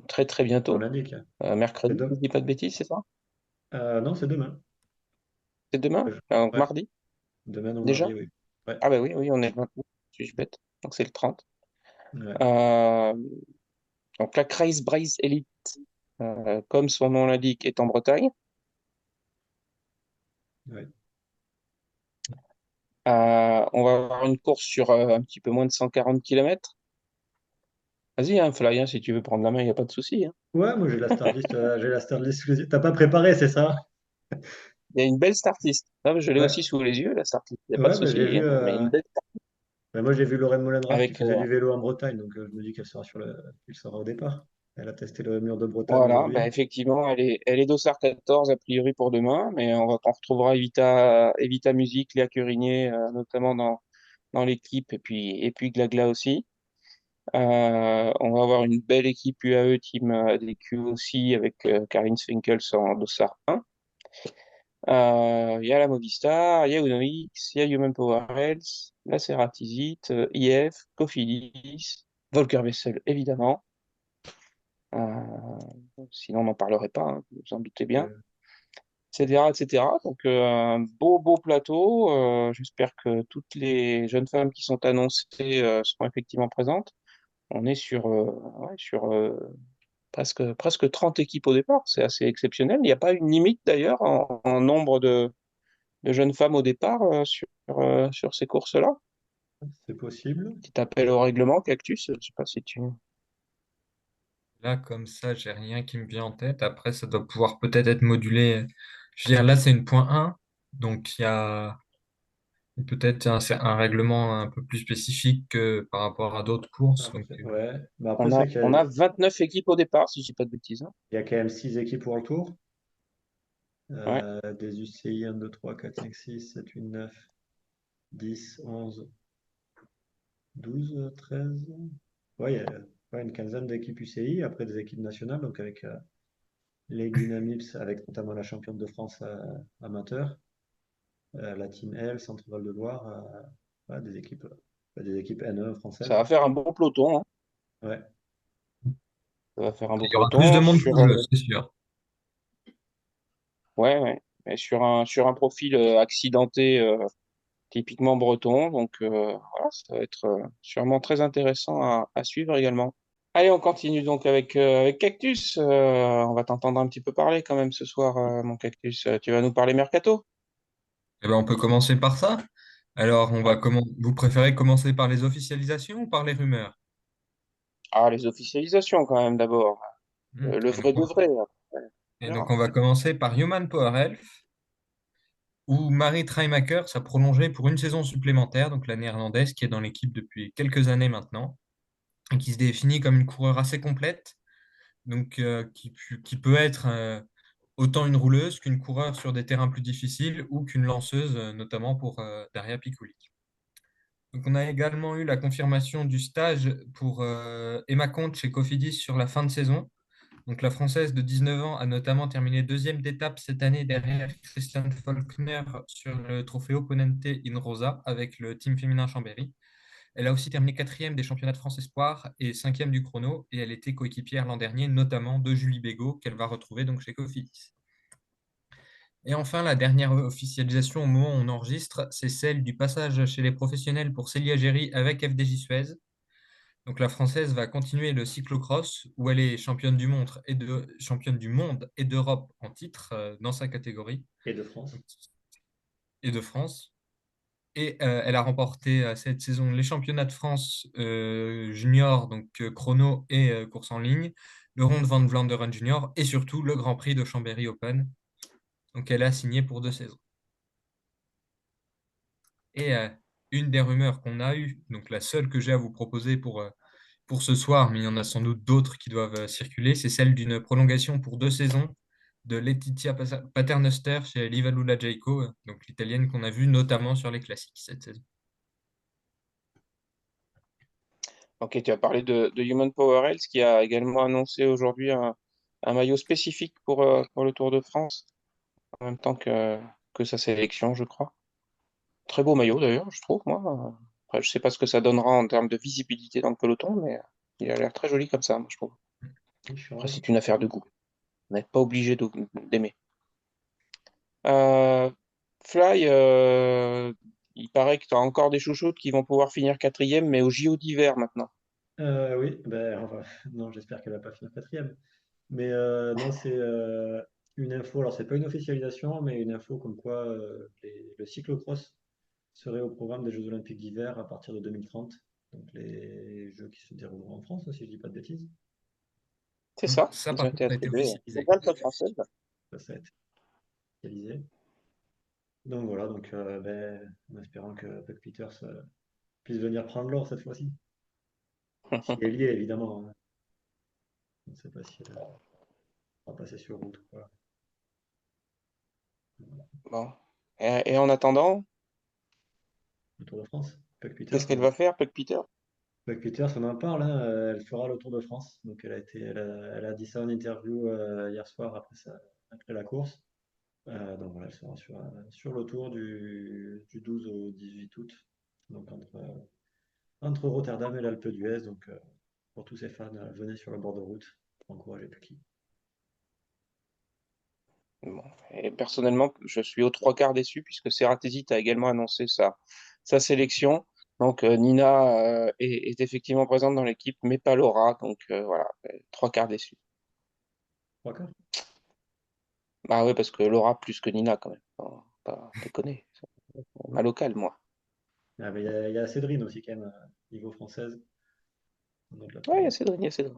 très très On bientôt. l'indique. C'est Mercredi, si je demain. dis pas de bêtises, c'est ça? Non, c'est demain. C'est demain? Donc Ouais, mardi, demain ou déjà? mardi, oui. Ouais. Ah bah oui, oui, on est le 29, suis-je bête? Donc c'est le 30. Ouais. Euh, donc la Crest Braze Elite, comme son nom l'indique, est en Bretagne. Ouais. On va avoir une course sur un petit peu moins de 140 kilomètres. Vas-y, hein, Fly, hein, si tu veux prendre la main, il n'y a pas de souci, hein. Ouais, moi j'ai la start list sous les yeux. T'as pas préparé, c'est ça? Il y a une belle start list. Ah, je l'ai Ouais. aussi sous les yeux, la start list. Il n'y a pas de Ouais, bah, j'ai souci, vu. hein, mais une belle start Bah, moi, j'ai vu Lorraine Molenrad qui avec, faisait du vélo en Bretagne, donc je me dis qu'elle sera au départ. Elle a testé le mur de Bretagne voilà, bah, aujourd'hui. effectivement, elle est d'Ossard 14 a priori pour demain, mais on retrouvera Evita Music, Léa Curinier, notamment dans l'équipe, et puis Glagla aussi. On va avoir une belle équipe UAE Team DQ aussi avec Karine Swinkels en Dossard 1. Il y a la Movistar, il y a Uno-X, il y a Human Power Health, la Ceratizit, IF, Cofidis, Volker Wessel évidemment. Euh, Sinon on n'en parlerait pas, hein, vous vous en doutez bien, Euh, etc., etc. Donc un beau beau plateau. J'espère que toutes les jeunes femmes qui sont annoncées seront effectivement présentes. On est sur presque 30 équipes au départ, c'est assez exceptionnel. Il n'y a pas une limite d'ailleurs en nombre de jeunes femmes au départ sur ces courses-là. c'est possible. Petit appel au règlement, Cactus, je sais pas si tu... Là, comme ça, j'ai rien qui me vient en tête. Après, ça doit pouvoir peut-être être modulé. Je veux dire, là, c'est une point 1. Donc, il y a peut-être un règlement un peu plus spécifique que par rapport à d'autres courses. Donc, Après, ouais. Mais après, On c'est a, vrai qu'il y on a, a 29 équipes au départ, si je dis pas de bêtises, hein. il y a quand même 6 équipes pour le tour. Ouais, Des UCI 1, 2, 3, 4, 5, 6, 7, 8, 9, 10, 11, 12, 13. Ouais, il y a ouais, une quinzaine d'équipes UCI, après des équipes nationales, donc avec les Dynamips, avec notamment la championne de France amateur, la Team L, Centre-Val de Loire, ouais, des équipes N1 ça françaises. va faire un beau peloton, hein. Ouais, Ça va faire un beau il y aura plus de peloton monde sur, que c'est sûr. ouais, ouais, mais sur un profil accidenté, typiquement breton. Donc voilà, ça va être sûrement très intéressant à suivre également. Allez, on continue donc avec Cactus. On va t'entendre un petit peu parler quand même ce soir, mon Cactus. Tu vas nous parler mercato? Eh ben, on peut commencer par ça. Alors, Ouais. vous préférez commencer par les officialisations ou par les rumeurs? Ah, les officialisations quand même d'abord. Le Et donc, vrai de vrai, là. Ouais, on et donc, verra. on va commencer par Human Power Health, où Marit Reimaker s'est prolongée pour une saison supplémentaire, donc la néerlandaise qui est dans l'équipe depuis quelques années maintenant, et qui se définit comme une coureure assez complète, donc qui peut être autant une rouleuse qu'une coureure sur des terrains plus difficiles ou qu'une lanceuse, notamment pour Daria Pikulik. Donc, on a également eu la confirmation du stage pour Emma Comte chez Cofidis sur la fin de saison. Donc, la Française de 19 ans a notamment terminé deuxième d'étape cette année derrière Christian Faulkner sur le Trofeo Ponente in Rosa avec le team féminin Chambéry. Elle a aussi terminé quatrième des championnats de France Espoir et cinquième du chrono. Et elle était coéquipière l'an dernier, notamment de Julie Bégaud, qu'elle va retrouver donc chez Cofidis. Et enfin, la dernière officialisation au moment où on enregistre, c'est celle du passage chez les professionnels pour Célia Géry avec FDJ Suez. Donc la Française va continuer le cyclocross où elle est championne du monde et d'Europe en titre dans sa catégorie et de France. et de France. Et elle a remporté cette saison les championnats de France junior, donc chrono et course en ligne, le Ronde van Vlaanderen junior et surtout le Grand Prix de Chambéry Open. Donc elle a signé pour 2 saisons. Et une des rumeurs qu'on a eues, donc la seule que j'ai à vous proposer pour ce soir, mais il y en a sans doute d'autres qui doivent circuler, c'est celle d'une prolongation pour 2 saisons de Laetitia Paternoster chez Livalula Jayco, donc l'italienne qu'on a vue notamment sur les classiques cette saison. Ok, tu as parlé de Human Power Health qui a également annoncé aujourd'hui un maillot spécifique pour le Tour de France, en même temps que sa sélection, je crois. Très beau maillot d'ailleurs, je trouve, moi. Après, je sais pas ce que ça donnera en termes de visibilité dans le peloton, mais il a l'air très joli comme ça, moi, je trouve. Je suis Après, ravi. c'est une affaire de goût. On n'est pas obligé d'aimer. Euh, Fly, il paraît que tu as encore des chouchoutes qui vont pouvoir finir quatrième, mais au JO d'hiver maintenant. Oui, ben, enfin, non, j'espère qu'elle va pas finir quatrième. Mais non, c'est une info, alors c'est pas une officialisation, mais une info comme quoi le cyclocross serait au programme des Jeux Olympiques d'hiver à partir de 2030. Donc les Jeux qui se dérouleront en France, si je dis pas de bêtises. C'est ça, Ça, ils ont par été contre, a été attribués. officialisé. Française. Ça a été officialisé. Donc voilà, donc ben, en espérant que Buck Peters puisse venir prendre l'or cette fois-ci. Si elle y est, évidemment, hein. Je ne sais pas si elle va passer sur route ou pas. Bon. Et en attendant, Le Tour de France. Buck qu'est-ce Peters, qu'elle va faire, Puck Peter? Buck Peters, on en parle, hein, elle fera le Tour de France. Donc elle a dit ça en interview hier soir après la course. Donc voilà, elle sera sur le Tour du 12 au 18 août. Donc entre Rotterdam et l'Alpe d'Huez. Donc pour tous ces fans, venez sur le bord de route pour encourager Pucky. Bon. Et personnellement, je suis aux trois quarts déçu puisque Serratesi a également annoncé sa sélection. Donc Nina est effectivement présente dans l'équipe, mais pas Laura. Donc voilà, trois quarts déçu. Trois quarts. Bah oui, parce que Laura plus que Nina quand même. Pas déconner. Mal au calme, moi. Ah, mais il y a Cédrine aussi, quand même, niveau française. On doit de la Ouais, il y a trouver. Cédric, il y a Cédric.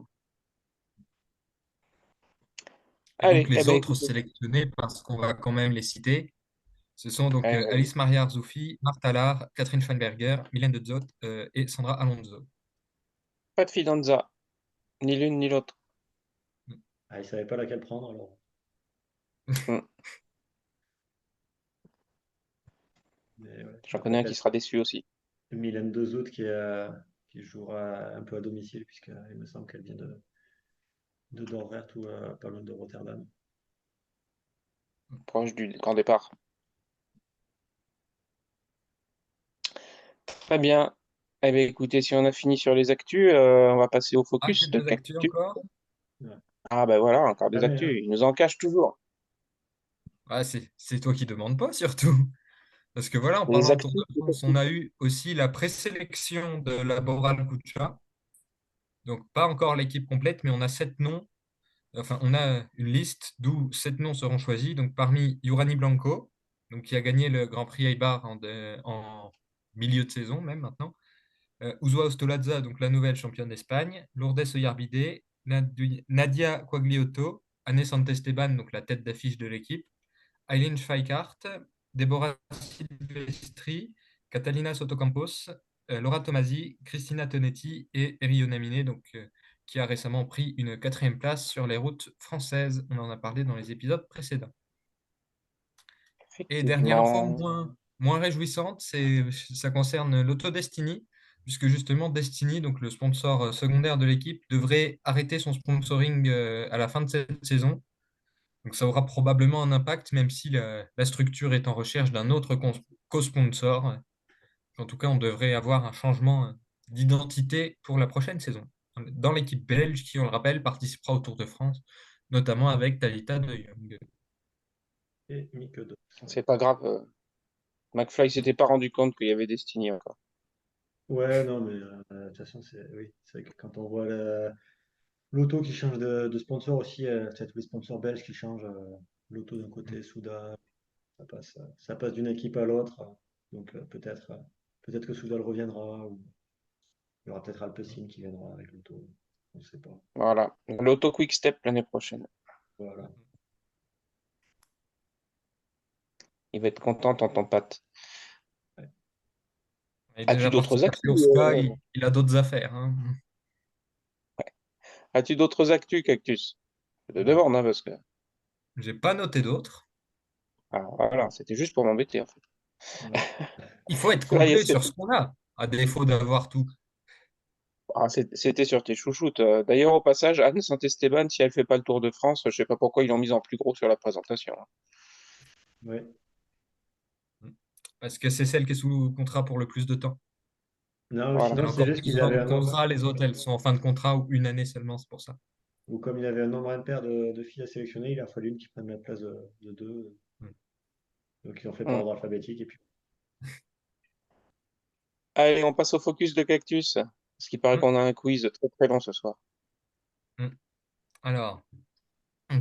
Et donc Allez, eh les ben autres écoutez. sélectionnés, parce qu'on va quand même les citer, ce sont donc euh, Alice Maria Arzoufi, Martha Lahr, Catherine Schweinberger, Mylène de Zott et Sandra Alonso. pas de Fidanza, ni l'une ni l'autre. Ah, il savait pas laquelle prendre, alors. Hmm. Mais ouais. J'en Après, connais un qui peut-être sera déçu aussi. Mylène Dezout qui jouera un peu à domicile, puisqu'il me semble qu'elle vient de Dordrecht ou pas loin de Rotterdam. Proche du grand départ. Très bien. Eh bien, écoutez, si on a fini sur les actus, on va passer au Ah, focus de quelques actus cactus. encore? Ouais. Ah ben voilà, encore des Jamais, hein. actus. Ils nous en cachent toujours. Ah, c'est toi qui demandes pas, surtout. Parce que voilà, en Les parlant de Tour actus. de France, on a eu aussi la présélection de la Boral Kucha. Donc, pas encore l'équipe complète, mais on a 7 noms. Enfin, on a une liste d'où 7 noms seront choisis. Donc, parmi Jurani Blanco, donc, qui a gagné le Grand Prix Eibar en milieu de saison, même maintenant. Uzua Ostolaza, donc la nouvelle championne d'Espagne. Lourdes Oyarbide, Nadia Quagliotto, Anne Santesteban, donc la tête d'affiche de l'équipe. Eileen Schweikart, Deborah Silvestri, Catalina Sotocampos, Laura Tomasi, Cristina Tonetti et Erio Namine, donc, qui a récemment pris une 4e place sur les routes françaises. On en a parlé dans les épisodes précédents. Et dernière info Effectivement. moins réjouissante, ça concerne l'Auto Destiny, puisque justement Destiny, donc le sponsor secondaire de l'équipe, devrait arrêter son sponsoring à la fin de cette saison. Donc ça aura probablement un impact, même si la structure est en recherche d'un autre co-sponsor. En tout cas, on devrait avoir un changement d'identité pour la prochaine saison. Dans l'équipe belge, qui, on le rappelle, participera au Tour de France, notamment avec Talita de Jong. Et Mick Dos. C'est pas grave. McFly s'était pas rendu compte qu'il y avait Destiny encore. Ouais, non, mais de toute façon, oui, c'est vrai que quand on voit l'auto qui change de sponsor aussi, c'est tous les sponsors belges qui changent. L'auto d'un côté, Souda, ça passe d'une équipe à l'autre. Donc peut-être que Soudal reviendra, ou il y aura peut-être Alpecin qui viendra avec l'auto. On ne sait pas. Voilà. L'auto Quick Step l'année prochaine. Voilà. Il va être content, tonton Pat. Ouais. Il est As-tu déjà parti d'autres faire actus? Oscar, il a d'autres affaires, hein. As-tu d'autres actus, Cactus? Je te Non. demande, hein, parce que J'ai pas noté d'autres. voilà, c'était juste pour m'embêter en fait. Ouais. Il faut être Là, complet sur ce qu'on a, à défaut d'avoir tout. c'était sur tes chouchoutes. D'ailleurs, au passage, Anne Saint-Esteban, si elle fait pas le Tour de France, je sais pas pourquoi ils l'ont mise en plus gros sur la présentation, hein. Ouais. Parce que c'est celle qui est sous contrat pour le plus de temps. Non, ou Voilà. sinon, Elle a c'est encore juste qu'ils 12 ans avaient de un nombre, contrat, les autres, elles sont en fin de contrat ou une année seulement, c'est pour ça. ou comme il avait un nombre impair de filles à sélectionner, il a fallu une qui prenne la place de deux. Mm. Donc ils ont fait par Hmm. ordre alphabétique et puis. Allez, on passe au focus de Cactus, parce qu'il paraît Mm. qu'on a un quiz très très long ce soir. Mm. Alors,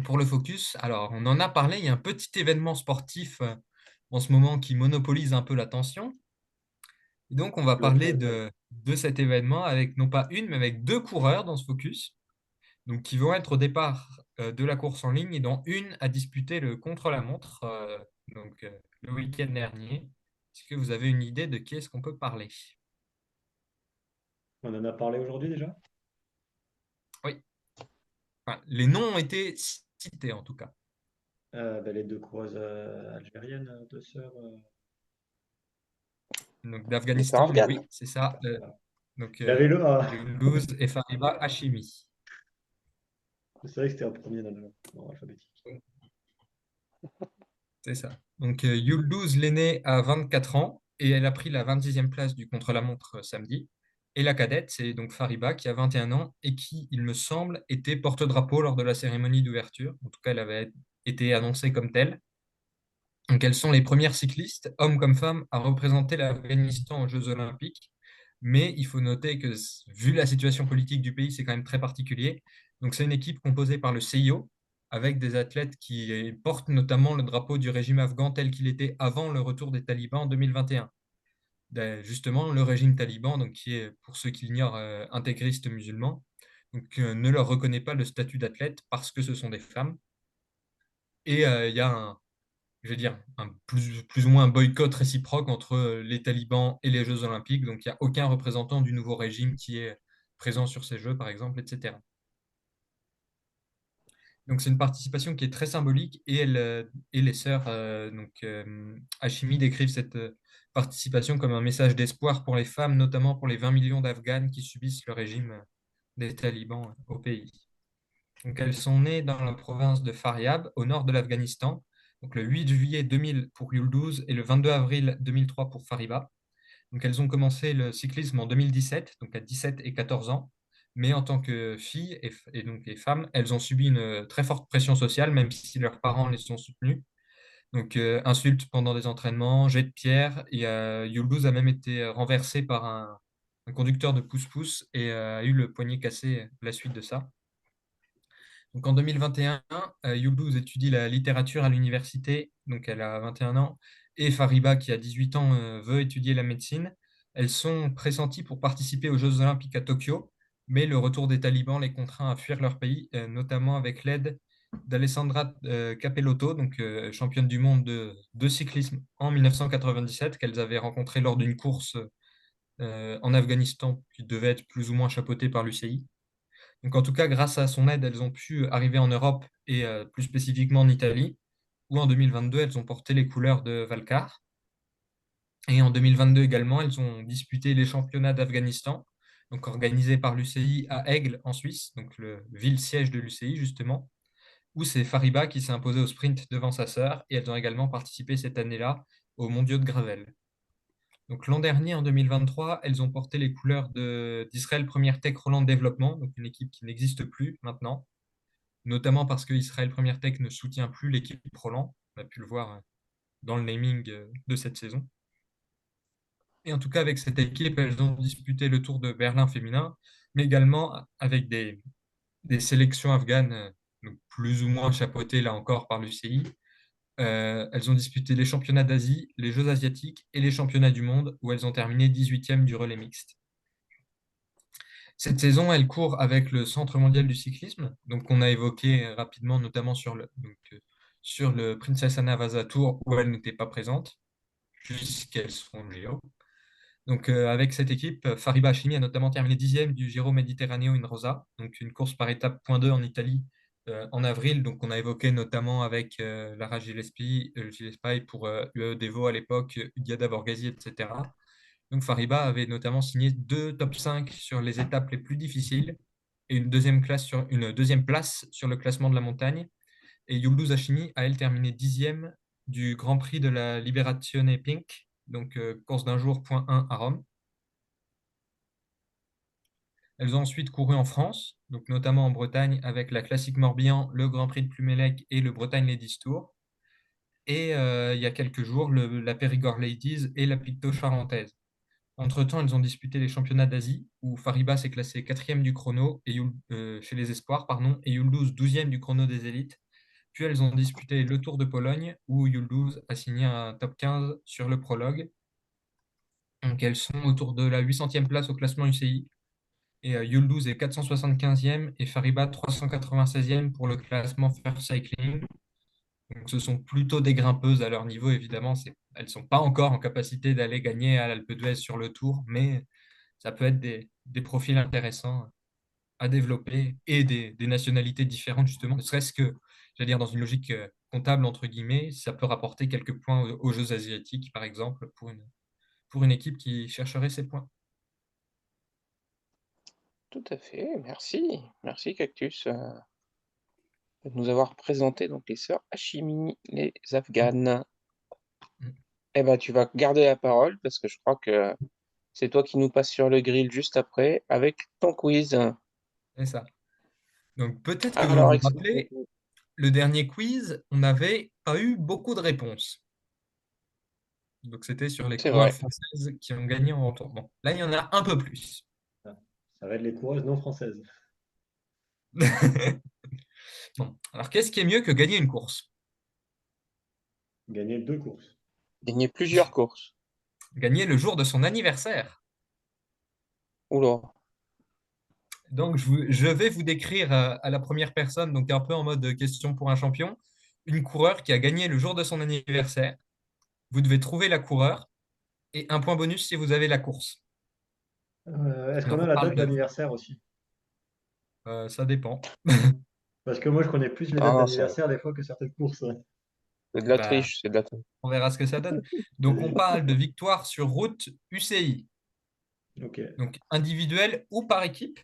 pour le focus, alors on en a parlé, il y a un petit événement sportif en ce moment qui monopolise un peu l'attention. Et donc, on va parler Lequel? de cet événement avec non pas une, mais avec deux coureurs dans ce focus, donc qui vont être au départ de la course en ligne et dont une a disputé le contre-la-montre le week-end dernier. Est-ce que vous avez une idée de qui est-ce qu'on peut parler? On en a parlé aujourd'hui déjà? Oui, enfin, les noms ont été cités en tout cas. Les deux coureuses algériennes, deux sœurs. Donc Les sœurs d'Afghanistan, mais afghanes. oui, c'est ça. Voilà. Donc Il y avait le A. Youlouz et Fariba Hashimi. C'est vrai que c'était en premier dans l'ordre alphabétique. C'est ça. Donc Youlouz l'aînée a 24 ans et elle a pris la 26e place du contre-la-montre samedi. Et la cadette, c'est donc Fariba qui a 21 ans et qui, il me semble, était porte-drapeau lors de la cérémonie d'ouverture. En tout cas, elle avait été annoncée comme telle. Donc, elles sont les premières cyclistes, hommes comme femmes, à représenter l'Afghanistan aux Jeux Olympiques. Mais il faut noter que, vu la situation politique du pays, c'est quand même très particulier. Donc, c'est une équipe composée par le CIO, avec des athlètes qui portent notamment le drapeau du régime afghan tel qu'il était avant le retour des talibans en 2021. Justement, le régime taliban, donc, qui est, pour ceux qui l'ignorent, intégriste musulman, donc, ne leur reconnaît pas le statut d'athlète parce que ce sont des femmes. Et il y a je vais dire, plus ou moins un boycott réciproque entre les talibans et les Jeux Olympiques. Donc, il n'y a aucun représentant du nouveau régime qui est présent sur ces Jeux, par exemple, etc. Donc, c'est une participation qui est très symbolique et les sœurs Hashimi décrivent cette participation comme un message d'espoir pour les femmes, notamment pour les 20 millions d'Afghanes qui subissent le régime des talibans au pays. Donc, elles sont nées dans la province de Faryab, au nord de l'Afghanistan, donc le 8 juillet 2000 pour Yuldouz et le 22 avril 2003 pour Fariba. Donc, elles ont commencé le cyclisme en 2017, donc à 17 et 14 ans. Mais en tant que filles et femmes, elles ont subi une très forte pression sociale, même si leurs parents les ont soutenues. Donc, insultes pendant des entraînements, jets de pierre. Et Yuldouz a même été renversé par un conducteur de pousse-pousse et a eu le poignet cassé à la suite de ça. Donc en 2021, Yuldouz étudie la littérature à l'université, donc elle a 21 ans, et Fariba, qui a 18 ans, veut étudier la médecine. Elles sont pressenties pour participer aux Jeux Olympiques à Tokyo, mais le retour des talibans les contraint à fuir leur pays, notamment avec l'aide d'Alessandra Capellotto, donc championne du monde de cyclisme en 1997, qu'elles avaient rencontrée lors d'une course en Afghanistan qui devait être plus ou moins chapeautée par l'UCI. Donc en tout cas, grâce à son aide, elles ont pu arriver en Europe et plus spécifiquement en Italie, où en 2022, elles ont porté les couleurs de Valcar. Et en 2022 également, elles ont disputé les championnats d'Afghanistan, donc organisés par l'UCI à Aigle en Suisse, donc le ville-siège de l'UCI justement, où c'est Fariba qui s'est imposée au sprint devant sa sœur, et elles ont également participé cette année-là aux Mondiaux de Gravel. Donc l'an dernier, en 2023, elles ont porté les couleurs d'Israël Première Tech Roland Développement, donc une équipe qui n'existe plus maintenant, notamment parce que Israël Première Tech ne soutient plus l'équipe Roland. On a pu le voir dans le naming de cette saison. Et en tout cas, avec cette équipe, elles ont disputé le Tour de Berlin féminin, mais également avec des sélections afghanes, donc plus ou moins chapeautées là encore par l'UCI. Elles ont disputé les championnats d'Asie, les Jeux asiatiques et les championnats du monde, où elles ont terminé 18e du relais mixte. Cette saison, elle court avec le Centre mondial du cyclisme, donc on a évoqué rapidement, notamment sur le Princess Anna Vasa Tour, où elle n'était pas présente, puisqu'elles seront au JO. Donc, avec cette équipe, Fariba Hashimi a notamment terminé 10e du Giro Mediterraneo in Rosa, donc une course par étape point 2 en Italie en avril. Donc, on a évoqué notamment avec Lara Gillespie pour UAE Devo à l'époque, Udiada Borghesi, etc. Donc, Fariba avait notamment signé 2 top 5 sur les étapes les plus difficiles et une deuxième place sur le classement de la montagne. Et Yulduz Hashimi a, elle, terminé 10e du Grand Prix de la Liberazione Pink, donc course d'un jour, point 1 à Rome. Elles ont ensuite couru en France, donc notamment en Bretagne avec la Classique Morbihan, le Grand Prix de Plumelec et le Bretagne Ladies Tour. Et il y a quelques jours, la Périgord Ladies et la Picto Charentaise. Entre-temps, elles ont disputé les championnats d'Asie, où Fariba s'est classée 4e du chrono chez les espoirs, pardon, et Yulduz 12e du chrono des élites. Puis elles ont disputé le Tour de Pologne, où Yulduz a signé un top 15 sur le prologue. Donc elles sont autour de la 800e place au classement UCI. Et Yulduz est 475e et Fariba 396e pour le classement Fair Cycling. Donc ce sont plutôt des grimpeuses à leur niveau, évidemment. Elles ne sont pas encore en capacité d'aller gagner à l'Alpe d'Huez sur le Tour, mais ça peut être des profils intéressants à développer et des nationalités différentes, justement. Ne serait-ce que, j'allais dire, dans une logique comptable, entre guillemets, ça peut rapporter quelques points aux Jeux asiatiques, par exemple, pour une équipe qui chercherait ces points. Tout à fait, merci. Merci Cactus de nous avoir présenté donc les sœurs Hashimi, les Afghanes. Mm. Eh ben, tu vas garder la parole parce que je crois que c'est toi qui nous passes sur le grill juste après avec ton quiz. C'est ça. Donc peut-être que vous Alors, vous rappelez, le dernier quiz, on n'avait pas eu beaucoup de réponses. Donc c'était sur les c'est coureurs vrai. françaises qui ont gagné en retour. Bon, là, il y en a un peu plus. Ah, ça va être les coureuses non françaises. Bon, alors qu'est-ce qui est mieux que gagner une course? Gagner 2 courses. Gagner plusieurs courses. Gagner le jour de son anniversaire. Oula. Donc, je vais vous décrire à la première personne, donc un peu en mode question pour un champion, une coureure qui a gagné le jour de son anniversaire. Vous devez trouver la coureure et un point bonus si vous avez la course. Est-ce qu'on Donc, a on la parle date de... d'anniversaire aussi? ça dépend. Parce que moi, je connais plus les dates Ah, d'anniversaire des fois que certaines courses. c'est de la Bah, triche, c'est de la triche. on verra ce que ça donne. Donc, on parle de victoire sur route UCI, Ok, donc individuelle ou par équipe,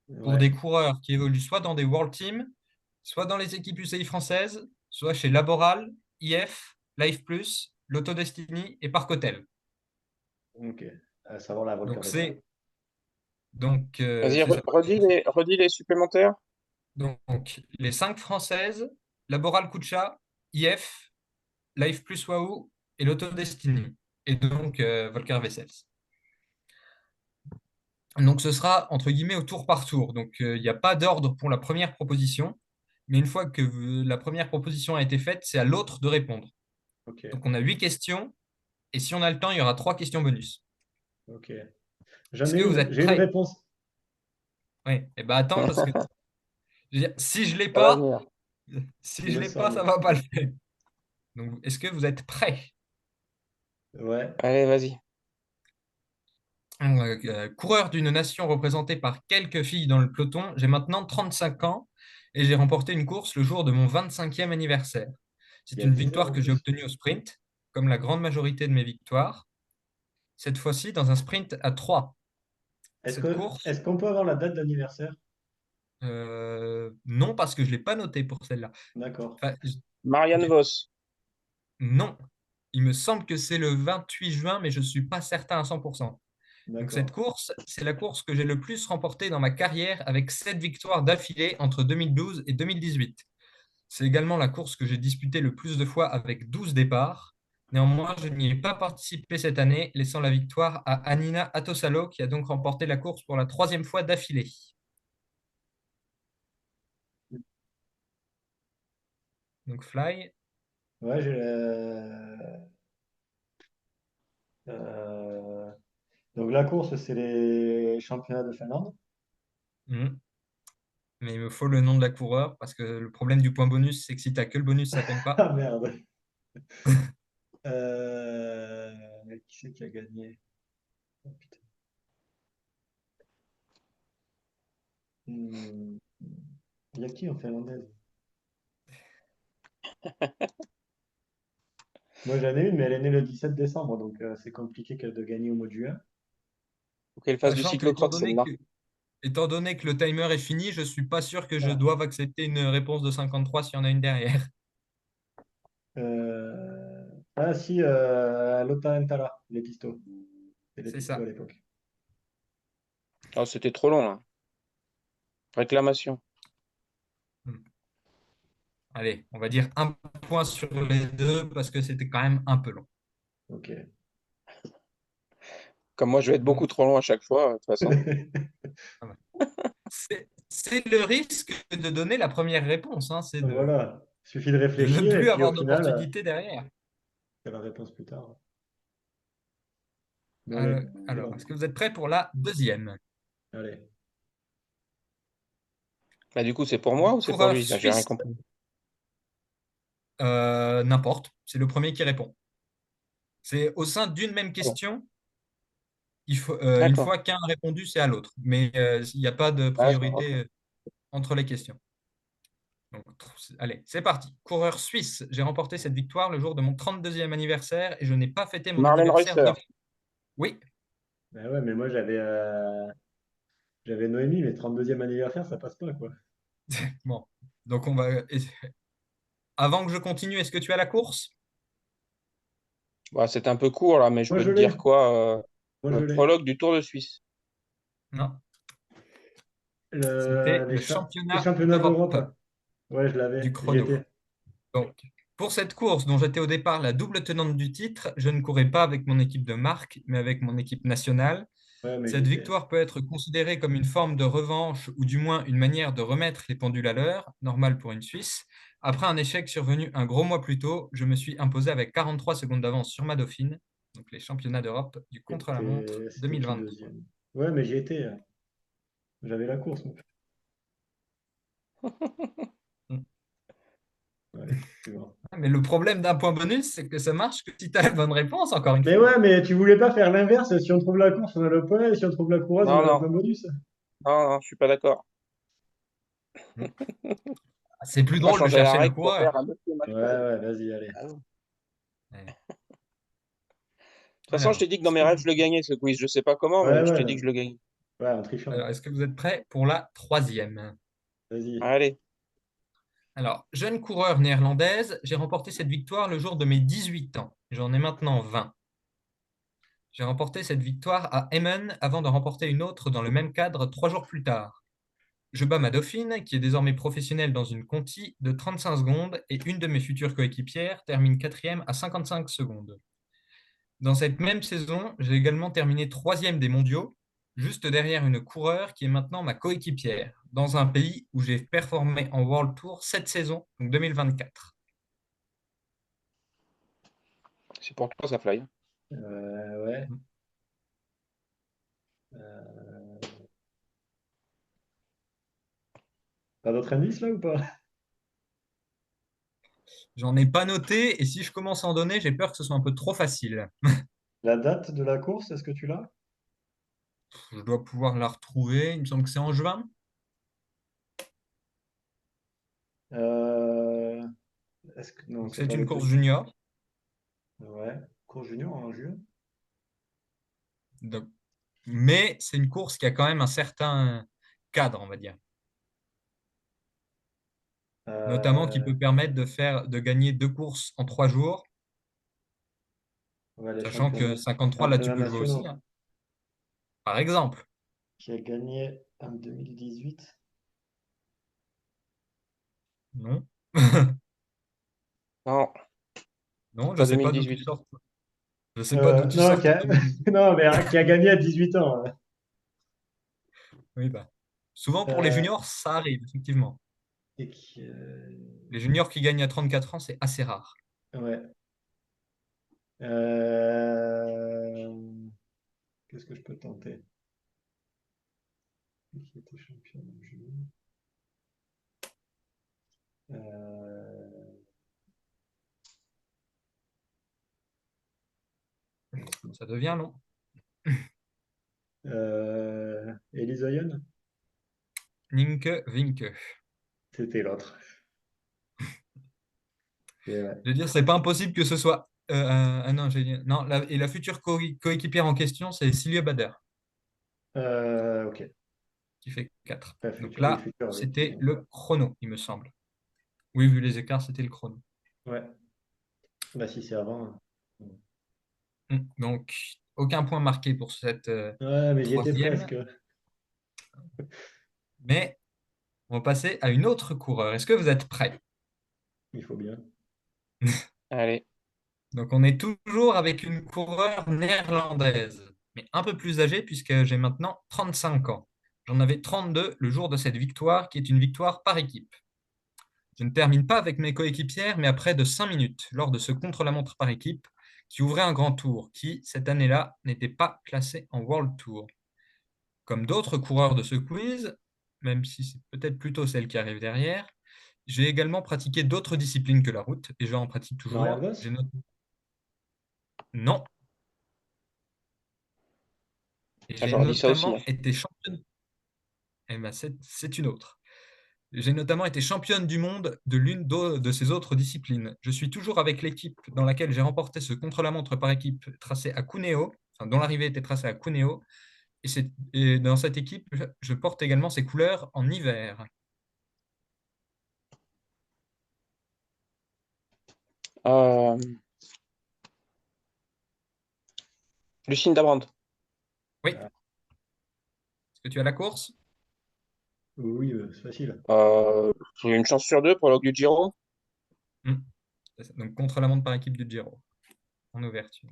pour ouais, des coureurs qui évoluent soit dans des World Teams, soit dans les équipes UCI françaises, soit chez Laboral, IF, Life Plus, Lotto Destiny et Parc Hôtel. ok. À savoir la Volker Donc, Wessel. Vas-y, c'est ça. redis les supplémentaires. Donc, les 5 françaises, Laboral Kucha, IF, Life Plus Wahoo et Lotto Destiny. Et donc, Volker Wessels. Donc, ce sera entre guillemets au tour par tour. Donc, il n'y a pas d'ordre pour la première proposition. Mais une fois que la première proposition a été faite, c'est à l'autre de répondre. Ok, Donc, on a 8 questions. Et si on a le temps, il y aura 3 questions bonus. ok. J'en Est-ce ai que vous une, êtes j'ai une prêts? réponse. Oui. Eh bien, attends, parce que je veux dire, Ça va venir. si Il je me l'ai pas, ça semble. va pas le faire. Donc, est-ce que vous êtes prêts? Ouais, Allez, vas-y. Coureur d'une nation représentée par quelques filles dans le peloton, j'ai maintenant 35 ans et j'ai remporté une course le jour de mon 25e anniversaire. il C'est y a une 10 ans victoire en que j'ai plus. obtenue au sprint, comme la grande majorité de mes victoires. Cette fois-ci, dans un sprint à 3. Cette course, Est-ce qu'on peut avoir la date d'anniversaire? non, parce que je ne l'ai pas notée pour celle-là. D'accord, Enfin, Marianne Vos. non, il me semble que c'est le 28 juin, mais je ne suis pas certain à 100%. Donc cette d'accord. course, c'est la course que j'ai le plus remportée dans ma carrière avec 7 victoires d'affilée entre 2012 et 2018. C'est également la course que j'ai disputée le plus de fois avec 12 départs. Néanmoins, je n'y ai pas participé cette année, laissant la victoire à Anina Atosalo, qui a donc remporté la course pour la 3e fois d'affilée. Donc Fly, Ouais, euh, donc la course, c'est les championnats de Finlande. hmm. Mais il me faut le nom de la coureur, parce que le problème du point bonus, c'est que si tu n'as que le bonus, ça compte pas. Ah merde. Qui c'est qui a gagné? Oh, putain. Hmm. Il y a qui en finlandaise? Moi j'en ai une, mais elle est née le 17 décembre, donc c'est compliqué de gagner au mois de juin. Faut qu'elle fasse du Sachant que, cyclocross, celle-là. étant donné que le timer est fini, je suis pas sûr que je Ah. doive accepter une réponse de 53 s'il y en a une derrière. Ah si, Lotta Entala, les pistos. C'est les C'est pistos à ça. l'époque. Ah, c'était trop long, là. Réclamation. Hmm. Allez, on va dire un point sur les deux parce que c'était quand même un peu long. Ok. Comme moi, je vais être beaucoup Donc, trop long à chaque fois, de toute façon. voilà. C'est le risque de donner la première réponse, hein, c'est Voilà. Il suffit de de ne réfléchir et plus puis au avoir final, d'opportunité derrière. c'est la réponse plus tard. Mais allez, c'est Alors, bon. est-ce que vous êtes prêts pour la deuxième? Allez. Bah, du coup, c'est pour moi ou c'est pour Coureur lui? Là, j'ai rien suisse, compris. n'importe, c'est le premier qui répond. C'est au sein d'une même Bon, question, une d'accord. fois qu'un a répondu, c'est à l'autre. Mais il n'y a pas de D'accord, ok. priorité entre les questions. Donc, allez, c'est parti. Coureur suisse, j'ai remporté cette victoire le jour de mon 32e anniversaire et je n'ai pas fêté mon Marlène anniversaire Reusser. depuis. Oui, Ben ouais, mais moi j'avais Noémie, mais 32e anniversaire, ça passe pas, quoi. bon. Donc, avant que je continue, est-ce que tu as la course? Bah, c'est un peu court, là, mais je Moi peux je te dire l'ai. quoi? Moi je Le l'ai. prologue du Tour de Suisse. Non, c'était le Les championnat championnats d'Europe d'Europe. Ouais, je du l'avais. J'y chrono. étais. Donc, pour cette course dont j'étais au départ la double tenante du titre, je ne courais pas avec mon équipe de marque, mais avec mon équipe nationale. Ouais, mais j'y Cette étais. victoire peut être considérée comme une forme de revanche ou du moins une manière de remettre les pendules à l'heure, normal pour une Suisse. Après un échec survenu un gros mois plus tôt, je me suis imposé avec 43 secondes d'avance sur ma dauphine, donc les championnats d'Europe du contre-la-montre C'était qui 2023. deuxième? Ouais, mais j'y étais. J'avais la course, moi. Allez, c'est bon. Mais le problème d'un point bonus, c'est que ça marche que si tu as la bonne réponse, encore une Mais fois. ouais, mais tu voulais pas faire l'inverse. Si on trouve la course, on a le point. Et si on trouve la coureuse, on Non, a le non, point bonus. non, non, je suis pas d'accord. C'est plus On va drôle de changer la chercher le règle pour coureur. faire un autre Ouais, match ball. ouais, vas-y, allez. Ah bon. De Ouais. toute façon, je Alors, t'ai dit que dans mes rêves, je le gagnais, ce quiz. Je sais pas comment, Ouais, mais je t'ai ouais, dit que je le gagnais. ouais, en trichant. est-ce que vous êtes prêts pour la troisième? Vas-y. Allez, Alors, jeune coureur néerlandaise, j'ai remporté cette victoire le jour de mes 18 ans. J'en ai maintenant 20. J'ai remporté cette victoire à Emmen avant de remporter une autre dans le même cadre 3 jours plus tard. Je bats ma dauphine, qui est désormais professionnelle dans une Conti, de 35 secondes et une de mes futures coéquipières termine quatrième à 55 secondes. Dans cette même saison, j'ai également terminé troisième des mondiaux, juste derrière une coureure qui est maintenant ma coéquipière, dans un pays où j'ai performé en World Tour cette saison, donc 2024. c'est pour toi, ça fly. Ouais. Euh, T'as d'autres indices là ou pas? J'en ai pas noté et si je commence à en donner, j'ai peur que ce soit un peu trop facile. La date de la course, est-ce que tu l'as? Je dois pouvoir la retrouver. Il me semble que c'est en juin. Euh, Est-ce que... Non, Donc c'est c'est pas une le course truc. junior. Ouais. Cours junior en juin? Donc- mais c'est une course qui a quand même un certain cadre, on va dire. Notamment qui Euh, peut permettre de gagner 2 courses en 3 jours, Ouais, les sachant que 53 là, tu championnats peux jouer aussi, nationaux. hein. Par exemple. Qui a gagné en 2018. Non. Non, Non, je pas sais pas d'où tu 2018. sors. Je sais pas d'où tu Non, sors ton 2018. non, mais qui a gagné à 18 ans. Oui, bah. Souvent pour les Euh, juniors, ça arrive, effectivement. et qui, Les juniors qui gagnent à 34 ans, c'est assez rare. ouais. Euh, Qu'est-ce que je peux tenter? Qui était champion du jeu? Euh, Ça devient long. Elisa Ion? Nienke Winke. C'était l'autre. Et ouais. Je veux dire, c'est pas impossible que ce soit. Non, non et la future coéquipière en question, c'est Silje Bader, Ok. qui fait 4. Enfin, Donc futur, oui, là, futur, oui. c'était le chrono, il me semble. Oui, vu les écarts, c'était le chrono. Ouais. Bah, si c'est avant. Donc, aucun point marqué pour cette Ouais, mais j'y étais troisième. presque. Mais on va passer à une autre coureur. Est-ce que vous êtes prêts? Il faut bien. Allez. Donc, on est toujours avec une coureure néerlandaise, mais un peu plus âgée puisque j'ai maintenant 35 ans. J'en avais 32 le jour de cette victoire, qui est une victoire par équipe. Je ne termine pas avec mes coéquipières, mais après de 5 minutes, lors de ce contre-la-montre par équipe, qui ouvrait un grand tour, qui, cette année-là, n'était pas classé en World Tour. Comme d'autres coureurs de ce quiz, même si c'est peut-être plutôt celle qui arrive derrière, j'ai également pratiqué d'autres disciplines que la route, et j'en pratique Marianne toujours. Vos? Non, et Ah, j'ai j'aurais dit ça aussi, notamment hein. été championne. Eh ben, c'est une autre. J'ai notamment été championne du monde de l'une de ces autres disciplines. Je suis toujours avec l'équipe dans laquelle j'ai remporté ce contre-la-montre par équipe tracé à Cuneo, enfin, dont l'arrivée était tracée à Cuneo. Et dans cette équipe, je porte également ses couleurs en hiver. Euh, Lucinda Brand. Oui, Ah, est-ce que tu as la course? oui, c'est facile. J'ai une chance sur deux pour le Giro. Hmm, c'est ça. Donc contre-la-montre par équipe du Giro, en ouverture.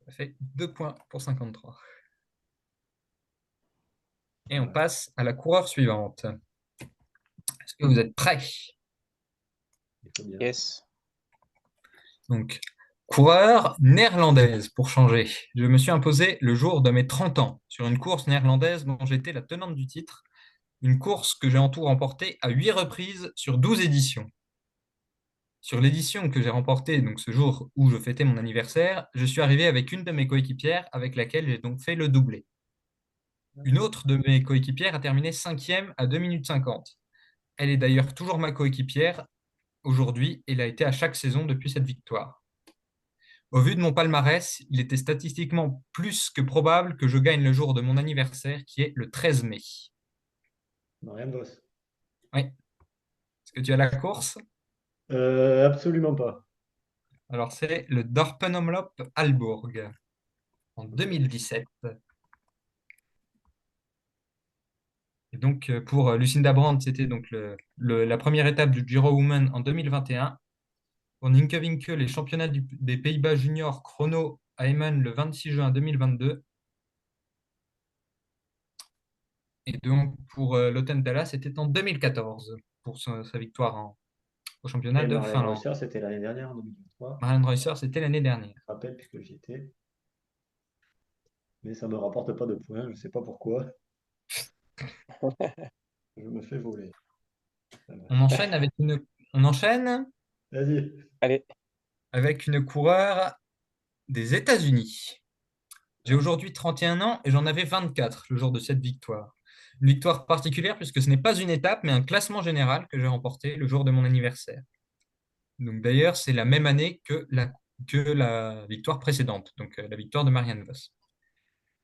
Ça fait 2 points pour 53. Et on Ouais, passe à la coureur suivante. Est-ce que vous êtes prêts? il faut bien. Yes. Donc, coureur néerlandaise pour changer. Je me suis imposé le jour de mes 30 ans sur une course néerlandaise dont j'étais la tenante du titre. Une course que j'ai en tout remportée à 8 reprises sur 12 éditions. Sur l'édition que j'ai remportée, donc ce jour où je fêtais mon anniversaire, je suis arrivé avec une de mes coéquipières avec laquelle j'ai donc fait le doublé. Une autre de mes coéquipières a terminé 5e à 2 minutes 50. Elle est d'ailleurs toujours ma coéquipière aujourd'hui et l'a été à chaque saison depuis cette victoire. Au vu de mon palmarès, il était statistiquement plus que probable que je gagne le jour de mon anniversaire, qui est le 13 mai. Marianne Vos. Oui. Est-ce que tu as la course? Absolument pas. Alors, c'est le Dorpenomloop Aalborg en Ok. 2017. Et donc, pour Lucinda Brandt, c'était donc la première étape du Giro Women en 2021. Pour Nienke Winke, les championnats des Pays-Bas juniors chrono à Emmen le 26 juin 2022. Et donc, pour Loten Tala, c'était en 2014 pour sa victoire au championnat Et de Marlène Finlande. Reusser, c'était l'année dernière, en 2023. Marianne Reusser, c'était l'année dernière. Je me rappelle, puisque j'y étais. Mais ça me rapporte pas de points, je sais pas pourquoi. Je me fais voler. Ça On marche. enchaîne avec une, on enchaîne Vas-y. Allez. avec une coureure des États-Unis. J'ai Ah, aujourd'hui 31 ans et j'en avais 24 le jour de cette victoire. Une victoire particulière puisque ce n'est pas une étape, mais un classement général que j'ai remporté le jour de mon anniversaire. Donc d'ailleurs, c'est la même année que la victoire précédente, donc la victoire de Marianne Vos.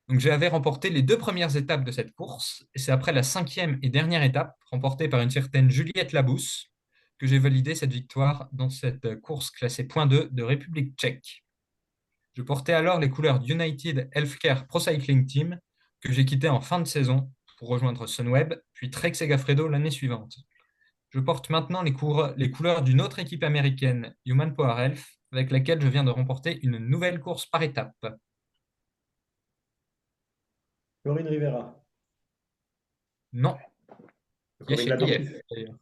Donc j'avais remporté les 2 premières étapes de cette course, et c'est après la 5e et dernière étape, remportée par une certaine Juliette Labousse, que j'ai validé cette victoire dans cette course classée point 2 de République tchèque. Je portais alors les couleurs d'United Healthcare Pro Cycling Team, que j'ai quitté en fin de saison pour rejoindre Sunweb, puis Trek Segafredo l'année suivante. Je porte maintenant les couleurs d'une autre équipe américaine, Human Power Health, avec laquelle je viens de remporter une nouvelle course par étape. Corinne Rivera. Non, qui est Corinne chez IF Latour. d'ailleurs.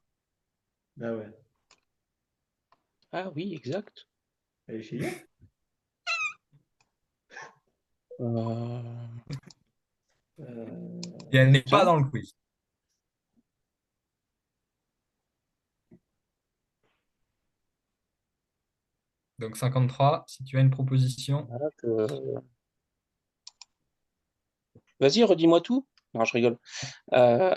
Ah ouais. Ah oui, exact. Elle est chez IF? Euh, Et elle n'est pas Tiens. dans le quiz. Donc 53, si tu as une proposition. Voilà que... Vas-y, redis-moi tout. Non, je rigole. Euh,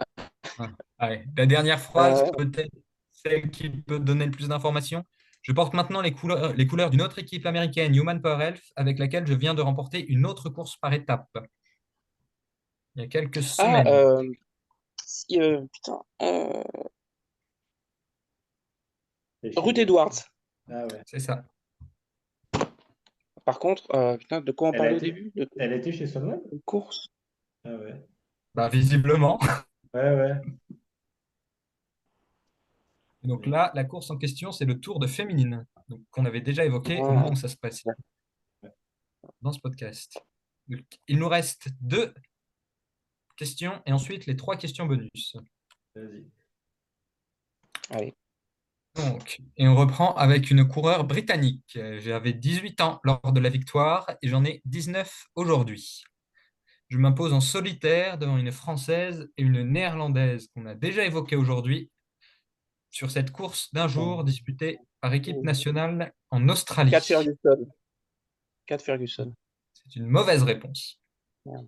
Ah, allez, la dernière phrase, euh, peut-être celle qui peut donner le plus d'informations. Je porte maintenant les couleurs d'une autre équipe américaine, Human Power Health, avec laquelle je viens de remporter une autre course par étape il y a quelques Ah, semaines. putain. Et Ruth chez- Edwards. Ah ouais. C'est ça. Par contre, putain, de quoi on Elle a parlait au été, début? elle était chez Sunweb? De course. Ah ouais. Bah, visiblement. Ouais, ouais. Donc Ouais. là, la course en question, c'est le Tour de Féminine, donc, qu'on avait déjà évoqué au Ah, moment où ça se passait dans ce podcast. Donc, il nous reste 2 questions et ensuite les 3 questions bonus. Vas-y. allez. Donc, et on reprend avec une coureure britannique. J'avais 18 ans lors de la victoire et j'en ai 19 aujourd'hui. Je m'impose en solitaire devant une Française et une Néerlandaise qu'on a déjà évoquée aujourd'hui sur cette course d'un jour disputée par équipe nationale en Cat Australie. Ferguson. Cat Ferguson. C'est une mauvaise réponse. Merde.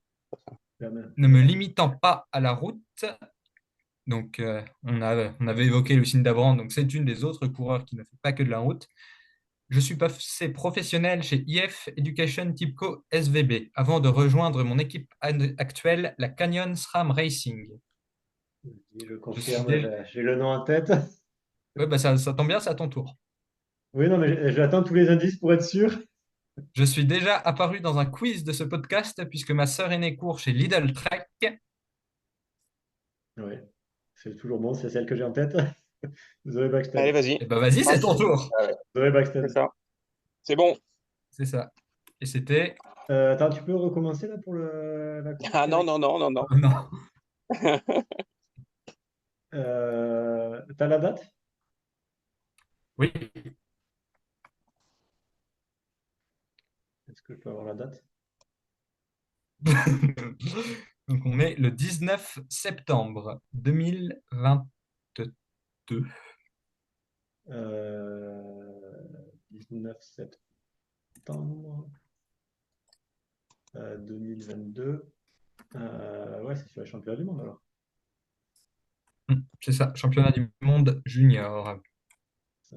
La main. Ne me limitant pas à la route, donc on avait évoqué Lucinda Brand, donc c'est une des autres coureurs qui ne fait pas que de la route. Je suis passé professionnel chez IF Education Tipco SVB avant de rejoindre mon équipe actuelle, la Canyon SRAM Racing. Je Je suis confirme, déjà... j'ai le nom en tête. Ouais, bah ça tombe bien, c'est à ton tour. Oui, non, mais j'attends tous les indices pour être sûr. Je suis déjà apparu dans un quiz de ce podcast puisque ma sœur aînée court chez Lidl Trek. Oui, c'est toujours bon, c'est celle que j'ai en tête. Zoé Allez, Baxted. vas-y. Et ben vas-y, c'est ton tour. Zoé C'est Baxted. ça. C'est bon. C'est ça. Et c'était... Attends, tu peux recommencer là pour la course? Ah non, non, non, non, non. Oh non. T'as la date? Oui. Est-ce que je peux avoir la date? Donc on est le 19 septembre 2022. Euh, 19 septembre 2022. Ouais, c'est sur les championnats du monde alors. C'est ça, championnat du monde junior.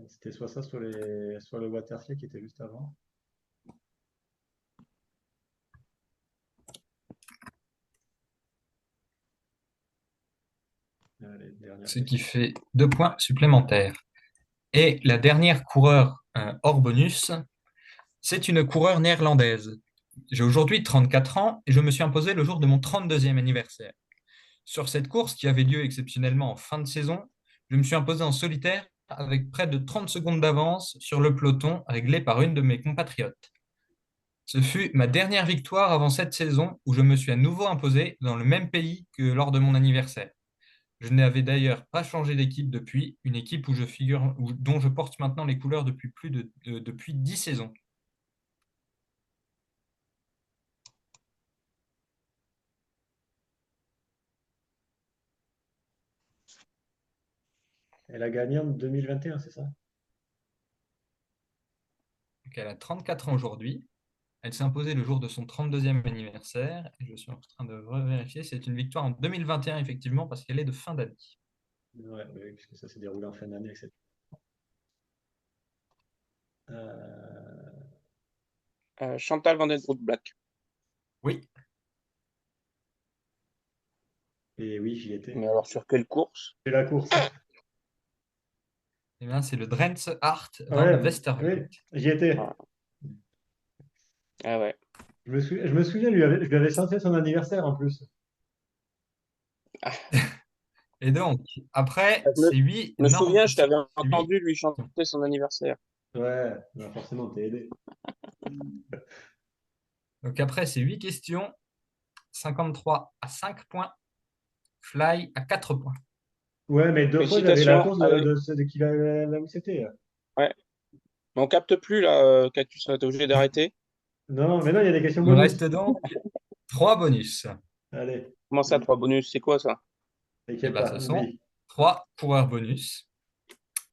C'était soit ça, soit le Waterfly qui était juste avant. Allez, dernière Ce qui question. fait 2 points supplémentaires. Et la dernière coureure hors bonus, c'est une coureure néerlandaise. J'ai aujourd'hui 34 ans et je me suis imposé le jour de mon 32e anniversaire. Sur cette course qui avait lieu exceptionnellement en fin de saison, je me suis imposé en solitaire avec près de 30 secondes d'avance sur le peloton réglé par une de mes compatriotes. Ce fut ma dernière victoire avant cette saison où je me suis à nouveau imposé dans le même pays que lors de mon anniversaire. Je n'avais d'ailleurs pas changé d'équipe depuis, une équipe où je figure, dont je porte maintenant les couleurs depuis depuis 10 saisons. Elle a gagné en 2021, c'est ça? Donc elle a 34 ans aujourd'hui. Elle s'est imposée le jour de son 32e anniversaire. Et je suis en train de revérifier. C'est une victoire en 2021, effectivement, parce qu'elle est de fin d'année. Ouais, oui, puisque ça s'est déroulé en fin d'année, etc. Euh, Chantal Van Den Broek-Black. Oui, et oui, j'y étais. Mais alors, sur quelle course? C'est la course. eh bien, c'est le Drentse Hart van Ouais, oui, Westerveld. j'y étais. Ah, ah ouais. Je me souviens, je lui avais chanté son anniversaire en plus. Ah, Et donc, après, je me, c'est huit. je me Non, souviens, je c'est t'avais huit. entendu lui chanter son anniversaire. Ouais, bah forcément, t'es aidé. Donc, après, c'est 8 questions. 53 à 5 points. Fly à 4 points. Ouais, mais deux fois, j'avais la Félicitations. course Allez. de qui là où c'était. Ouais. Mais on capte plus là, Cactus, t'es obligé d'arrêter. Non, mais non, il y a des questions Il me bonus. reste donc 3 bonus. Allez, Comment ça, 3 bonus? C'est quoi ça? Et t'inquiète bien, pas, ce sont oublie. 3 coureurs bonus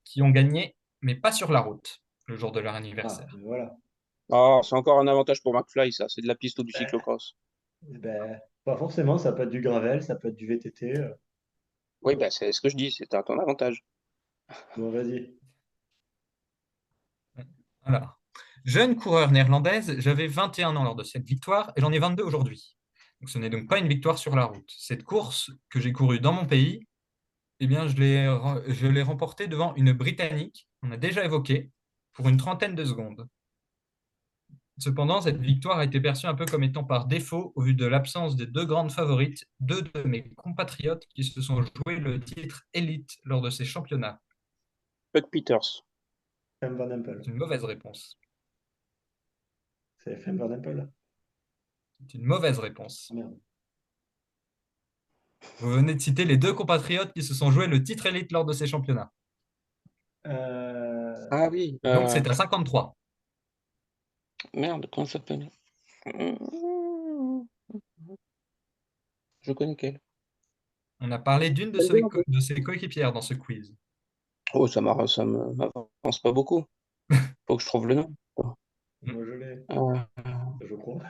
qui ont gagné, mais pas sur la route, le jour de leur Ah, anniversaire. voilà. Ah, c'est encore un avantage pour McFly, ça. C'est de la piste ou du cyclocross. Ben, Pas forcément, ça peut être du gravel, ça peut être du VTT. Oui, bah, c'est ce que je dis, c'est à ton avantage. Bon, vas-y. Alors, jeune coureur néerlandaise, j'avais 21 ans lors de cette victoire et j'en ai 22 aujourd'hui. Donc, ce n'est donc pas une victoire sur la route. Cette course que j'ai courue dans mon pays, eh bien, je l'ai remportée devant une Britannique, on a déjà évoqué, pour une trentaine de secondes. Cependant, cette victoire a été perçue un peu comme étant par défaut au vu de l'absence des deux grandes favorites, deux de mes compatriotes qui se sont joués le titre élite lors de ces championnats. Puck Peters. Fem Van Empel. C'est une mauvaise réponse. C'est Fem Van Empel. C'est une mauvaise Ah, réponse. merde. Vous venez de citer les deux compatriotes qui se sont joués le titre élite lors de ces championnats. Euh, Ah oui, Donc, c'est à 53. merde, comment ça s'appelle? Je connais quel? On a parlé d'une de ses coéquipières dans ce quiz. Oh, ça m'avance pas beaucoup. Faut que je trouve le nom, quoi. Moi, je l'ai, Euh, je crois.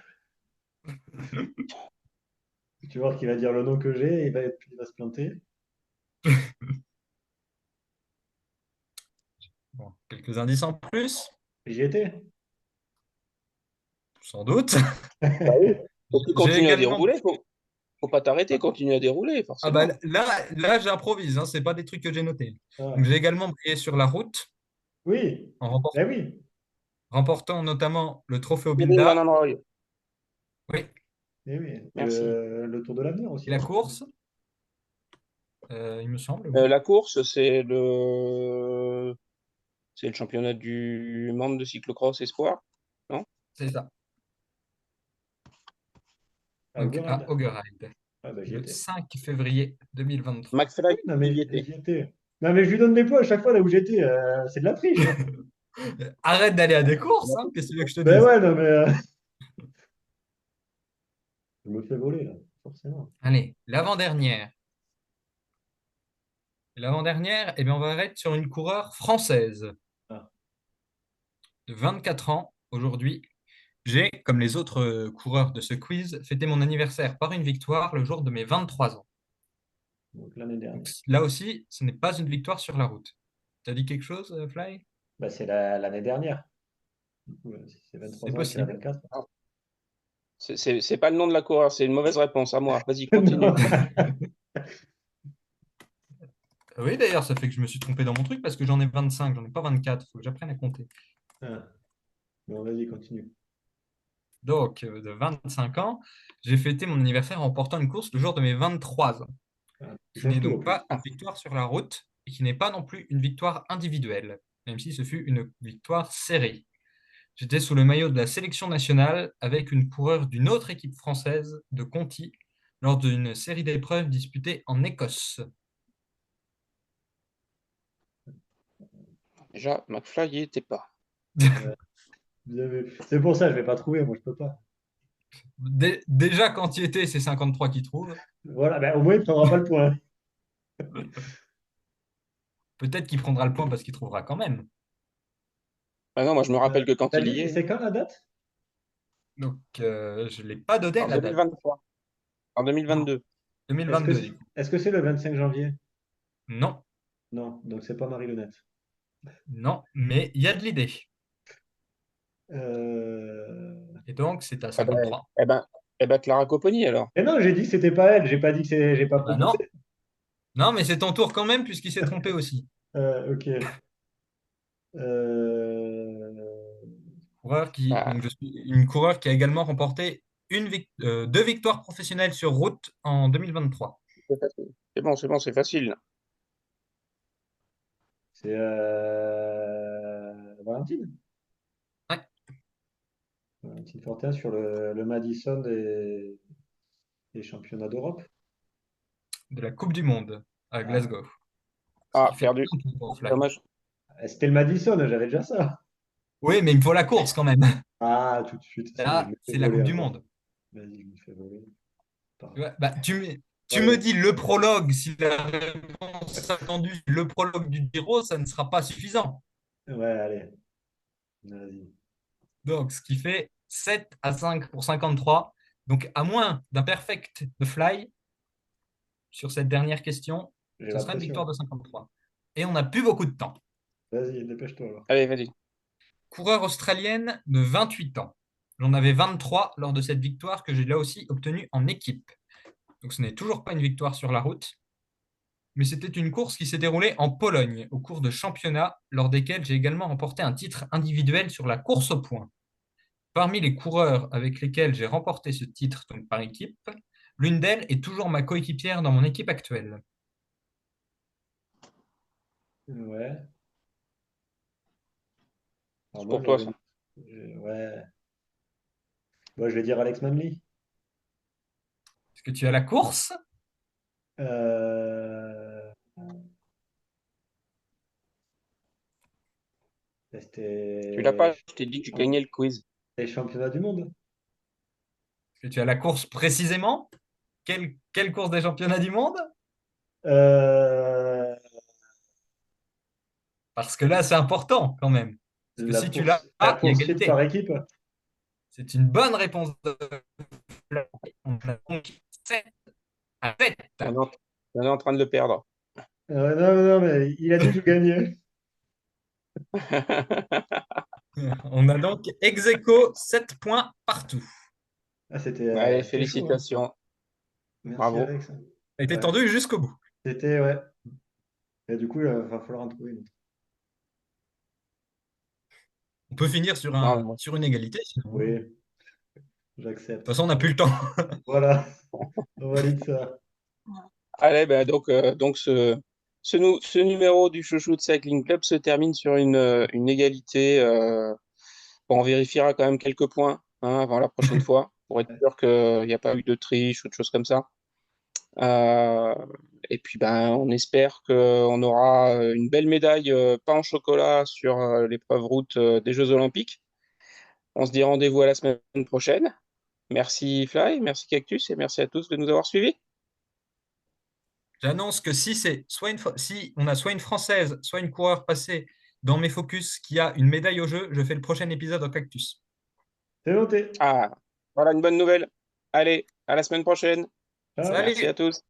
Tu vois qu'il va dire le nom que j'ai, il va se planter. Bon, quelques indices en plus, J'y étais. sans doute. Bah oui. Faut que tu J'ai continues à également. dérouler, faut pas t'arrêter, continue à dérouler, Ah bah forcément. là j'improvise, hein, c'est pas des trucs que j'ai notés. Donc, Ah. j'ai également brillé sur la route Oui, en eh oui, remportant notamment le trophée Cyril Van Obinda. Anrooy, Oui. eh oui. Et merci. le Tour de l'avenir Et aussi. la course, il me semble, oui. La course, c'est le championnat du monde de cyclocross espoir, non? C'est ça. À Donc à Augeride. Hoggeride, Ah bah j'y le étais. 5 février 2023. McFly, Oui, non il y mais était. j'y étais. Non mais je lui donne des points à chaque fois là où j'étais. C'est de la triche, hein. Arrête d'aller à des courses, hein, qu'est-ce que tu veux que je te Ben dise? ouais, non mais je me fais voler là, forcément. Allez, l'avant-dernière. L'avant-dernière, eh bien, on va être sur une coureure française Ah, de 24 ans aujourd'hui. J'ai, comme les autres coureurs de ce quiz, fêté mon anniversaire par une victoire le jour de mes 23 ans. donc l'année Donc dernière. là aussi, ce n'est pas une victoire sur la route. T'as dit quelque chose, Fly? Bah c'est l'année dernière. Du coup, si c'est C'est 23 ans et c'est la possible. 24. Ah, c'est pas le nom de la coureur, c'est une mauvaise réponse à moi. Vas-y, continue. Non. Oui, d'ailleurs, ça fait que je me suis trompé dans mon truc parce que j'en ai 25, j'en ai pas 24. Il faut que j'apprenne à compter. Ah, bon, vas-y, continue. Donc, de 25 ans, j'ai fêté mon anniversaire en remportant une course le jour de mes 23 ans, Ah, tu qui changes n'est tout en donc plus. pas une victoire sur la route et qui n'est pas non plus une victoire individuelle, même si ce fut une victoire serrée. J'étais sous le maillot de la sélection nationale avec une coureure d'une autre équipe française de Conti lors d'une série d'épreuves disputées en Écosse. Déjà, McFly y était pas. Ouais, c'est pour ça, je vais pas trouver, moi je peux pas. Déjà, quand il était, c'est 53 qui trouve. Voilà, bah, au moins il prendra pas le point. Peut-être qu'il prendra le point parce qu'il trouvera quand même. Ah non, moi je me rappelle que quand T'as il y dit, est, hein. c'est quand la date? Donc, je ne l'ai pas donné En la date. 2023, en Non, 2022. 2022 du coup. Est-ce que c'est le 25 janvier? Non, Non, donc c'est pas Marie-Lenette. non, mais il y a de l'idée. Euh... Et donc, c'est à Eh ben, 53. eh ben, eh ben, Clara Copponi alors. Et non, j'ai dit que c'était pas elle, j'ai pas dit que j'ai pas Eh ben proposé. non. Non, mais c'est ton tour quand même puisqu'il s'est trompé aussi. Ok. Euh... Donc Ah, je suis une coureur qui a également remporté deux victoires professionnelles sur route en 2023. c'est facile. C'est bon, c'est facile. C'est Valentine. Ouais, Valentine Fortin sur le Madison des championnats d'Europe. de la Coupe du Monde à Ah, Glasgow. Ce qui Ah, fait perdu. un point pour Fly. Dommage. c'était le Madison, j'avais déjà ça. Oui, mais il me faut la course quand même. Ah, tout de suite, ça y est, je Là, me fais c'est la Coupe voler du encore. Monde. Vas-y, je me fais voler. Tu Pardon. vois, bah, tu me Ouais, dis le prologue, si la réponse attendue, le prologue du Giro, ça ne sera pas suffisant. ouais, allez, vas-y. Donc, ce qui fait 7 à 5 pour 53. Donc, à moins d'un perfect de Fly sur cette dernière question, J'ai ce sera une victoire l'impression. de 53. Et on n'a plus beaucoup de temps. Vas-y, dépêche-toi alors. Allez, vas-y. Coureur australienne de 28 ans. J'en avais 23 lors de cette victoire que j'ai là aussi obtenue en équipe. Donc ce n'est toujours pas une victoire sur la route, mais c'était une course qui s'est déroulée en Pologne au cours de championnats lors desquels j'ai également remporté un titre individuel sur la course au point. Parmi les coureurs avec lesquels j'ai remporté ce titre donc par équipe, l'une d'elles est toujours ma coéquipière dans mon équipe actuelle. Ouais. Alors C'est moi, pour toi, ça. Ouais. Moi, je vais dire Alex Manly. Est-ce que tu as la course? Euh, Tu l'as C'était pas, je t'ai dit que tu gagnais le quiz. les championnats du monde. Est-ce que tu as la course précisément? Quelle course des championnats du monde? Euh, Parce que là, c'est important quand même. Parce que si tu l'as, la il y a poursuite par égalité. équipe. C'est une bonne réponse de Fly. On a donc 7 à 7. On est en train de le perdre. Non, non, mais il a dit que je gagnais. On a donc ex aequo 7 points partout. Ah, Allez, c'était chaud, hein. félicitations. Merci, Bravo. Alex. Ça a été Ouais. tendu jusqu'au bout. C'était, ouais. Et du coup, il va falloir en trouver une autre. On peut finir Non, mais sur une égalité sinon. De Oui, toute j'accepte. façon, on n'a plus le temps. Voilà, on valide ça. allez, ben donc ce numéro du Chouchou de Cycling Club se termine sur une égalité. Bon, on vérifiera quand même quelques points avant la prochaine fois pour être Ouais. sûr qu'il n'y a pas eu de triche ou de choses comme ça. Euh, et puis ben, on espère qu'on aura une belle médaille pain au chocolat sur l'épreuve route des Jeux Olympiques. On se dit rendez-vous à la semaine prochaine. Merci Fly, merci Cactus et merci à tous de nous avoir suivis. J'annonce que si on a soit une Française, soit une coureur passée dans mes focus qui a une médaille au jeu, je fais le prochain épisode en cactus. C'est noté. Ah, voilà une bonne nouvelle. Allez, à la semaine prochaine. Ciao. Merci Salut! à tous.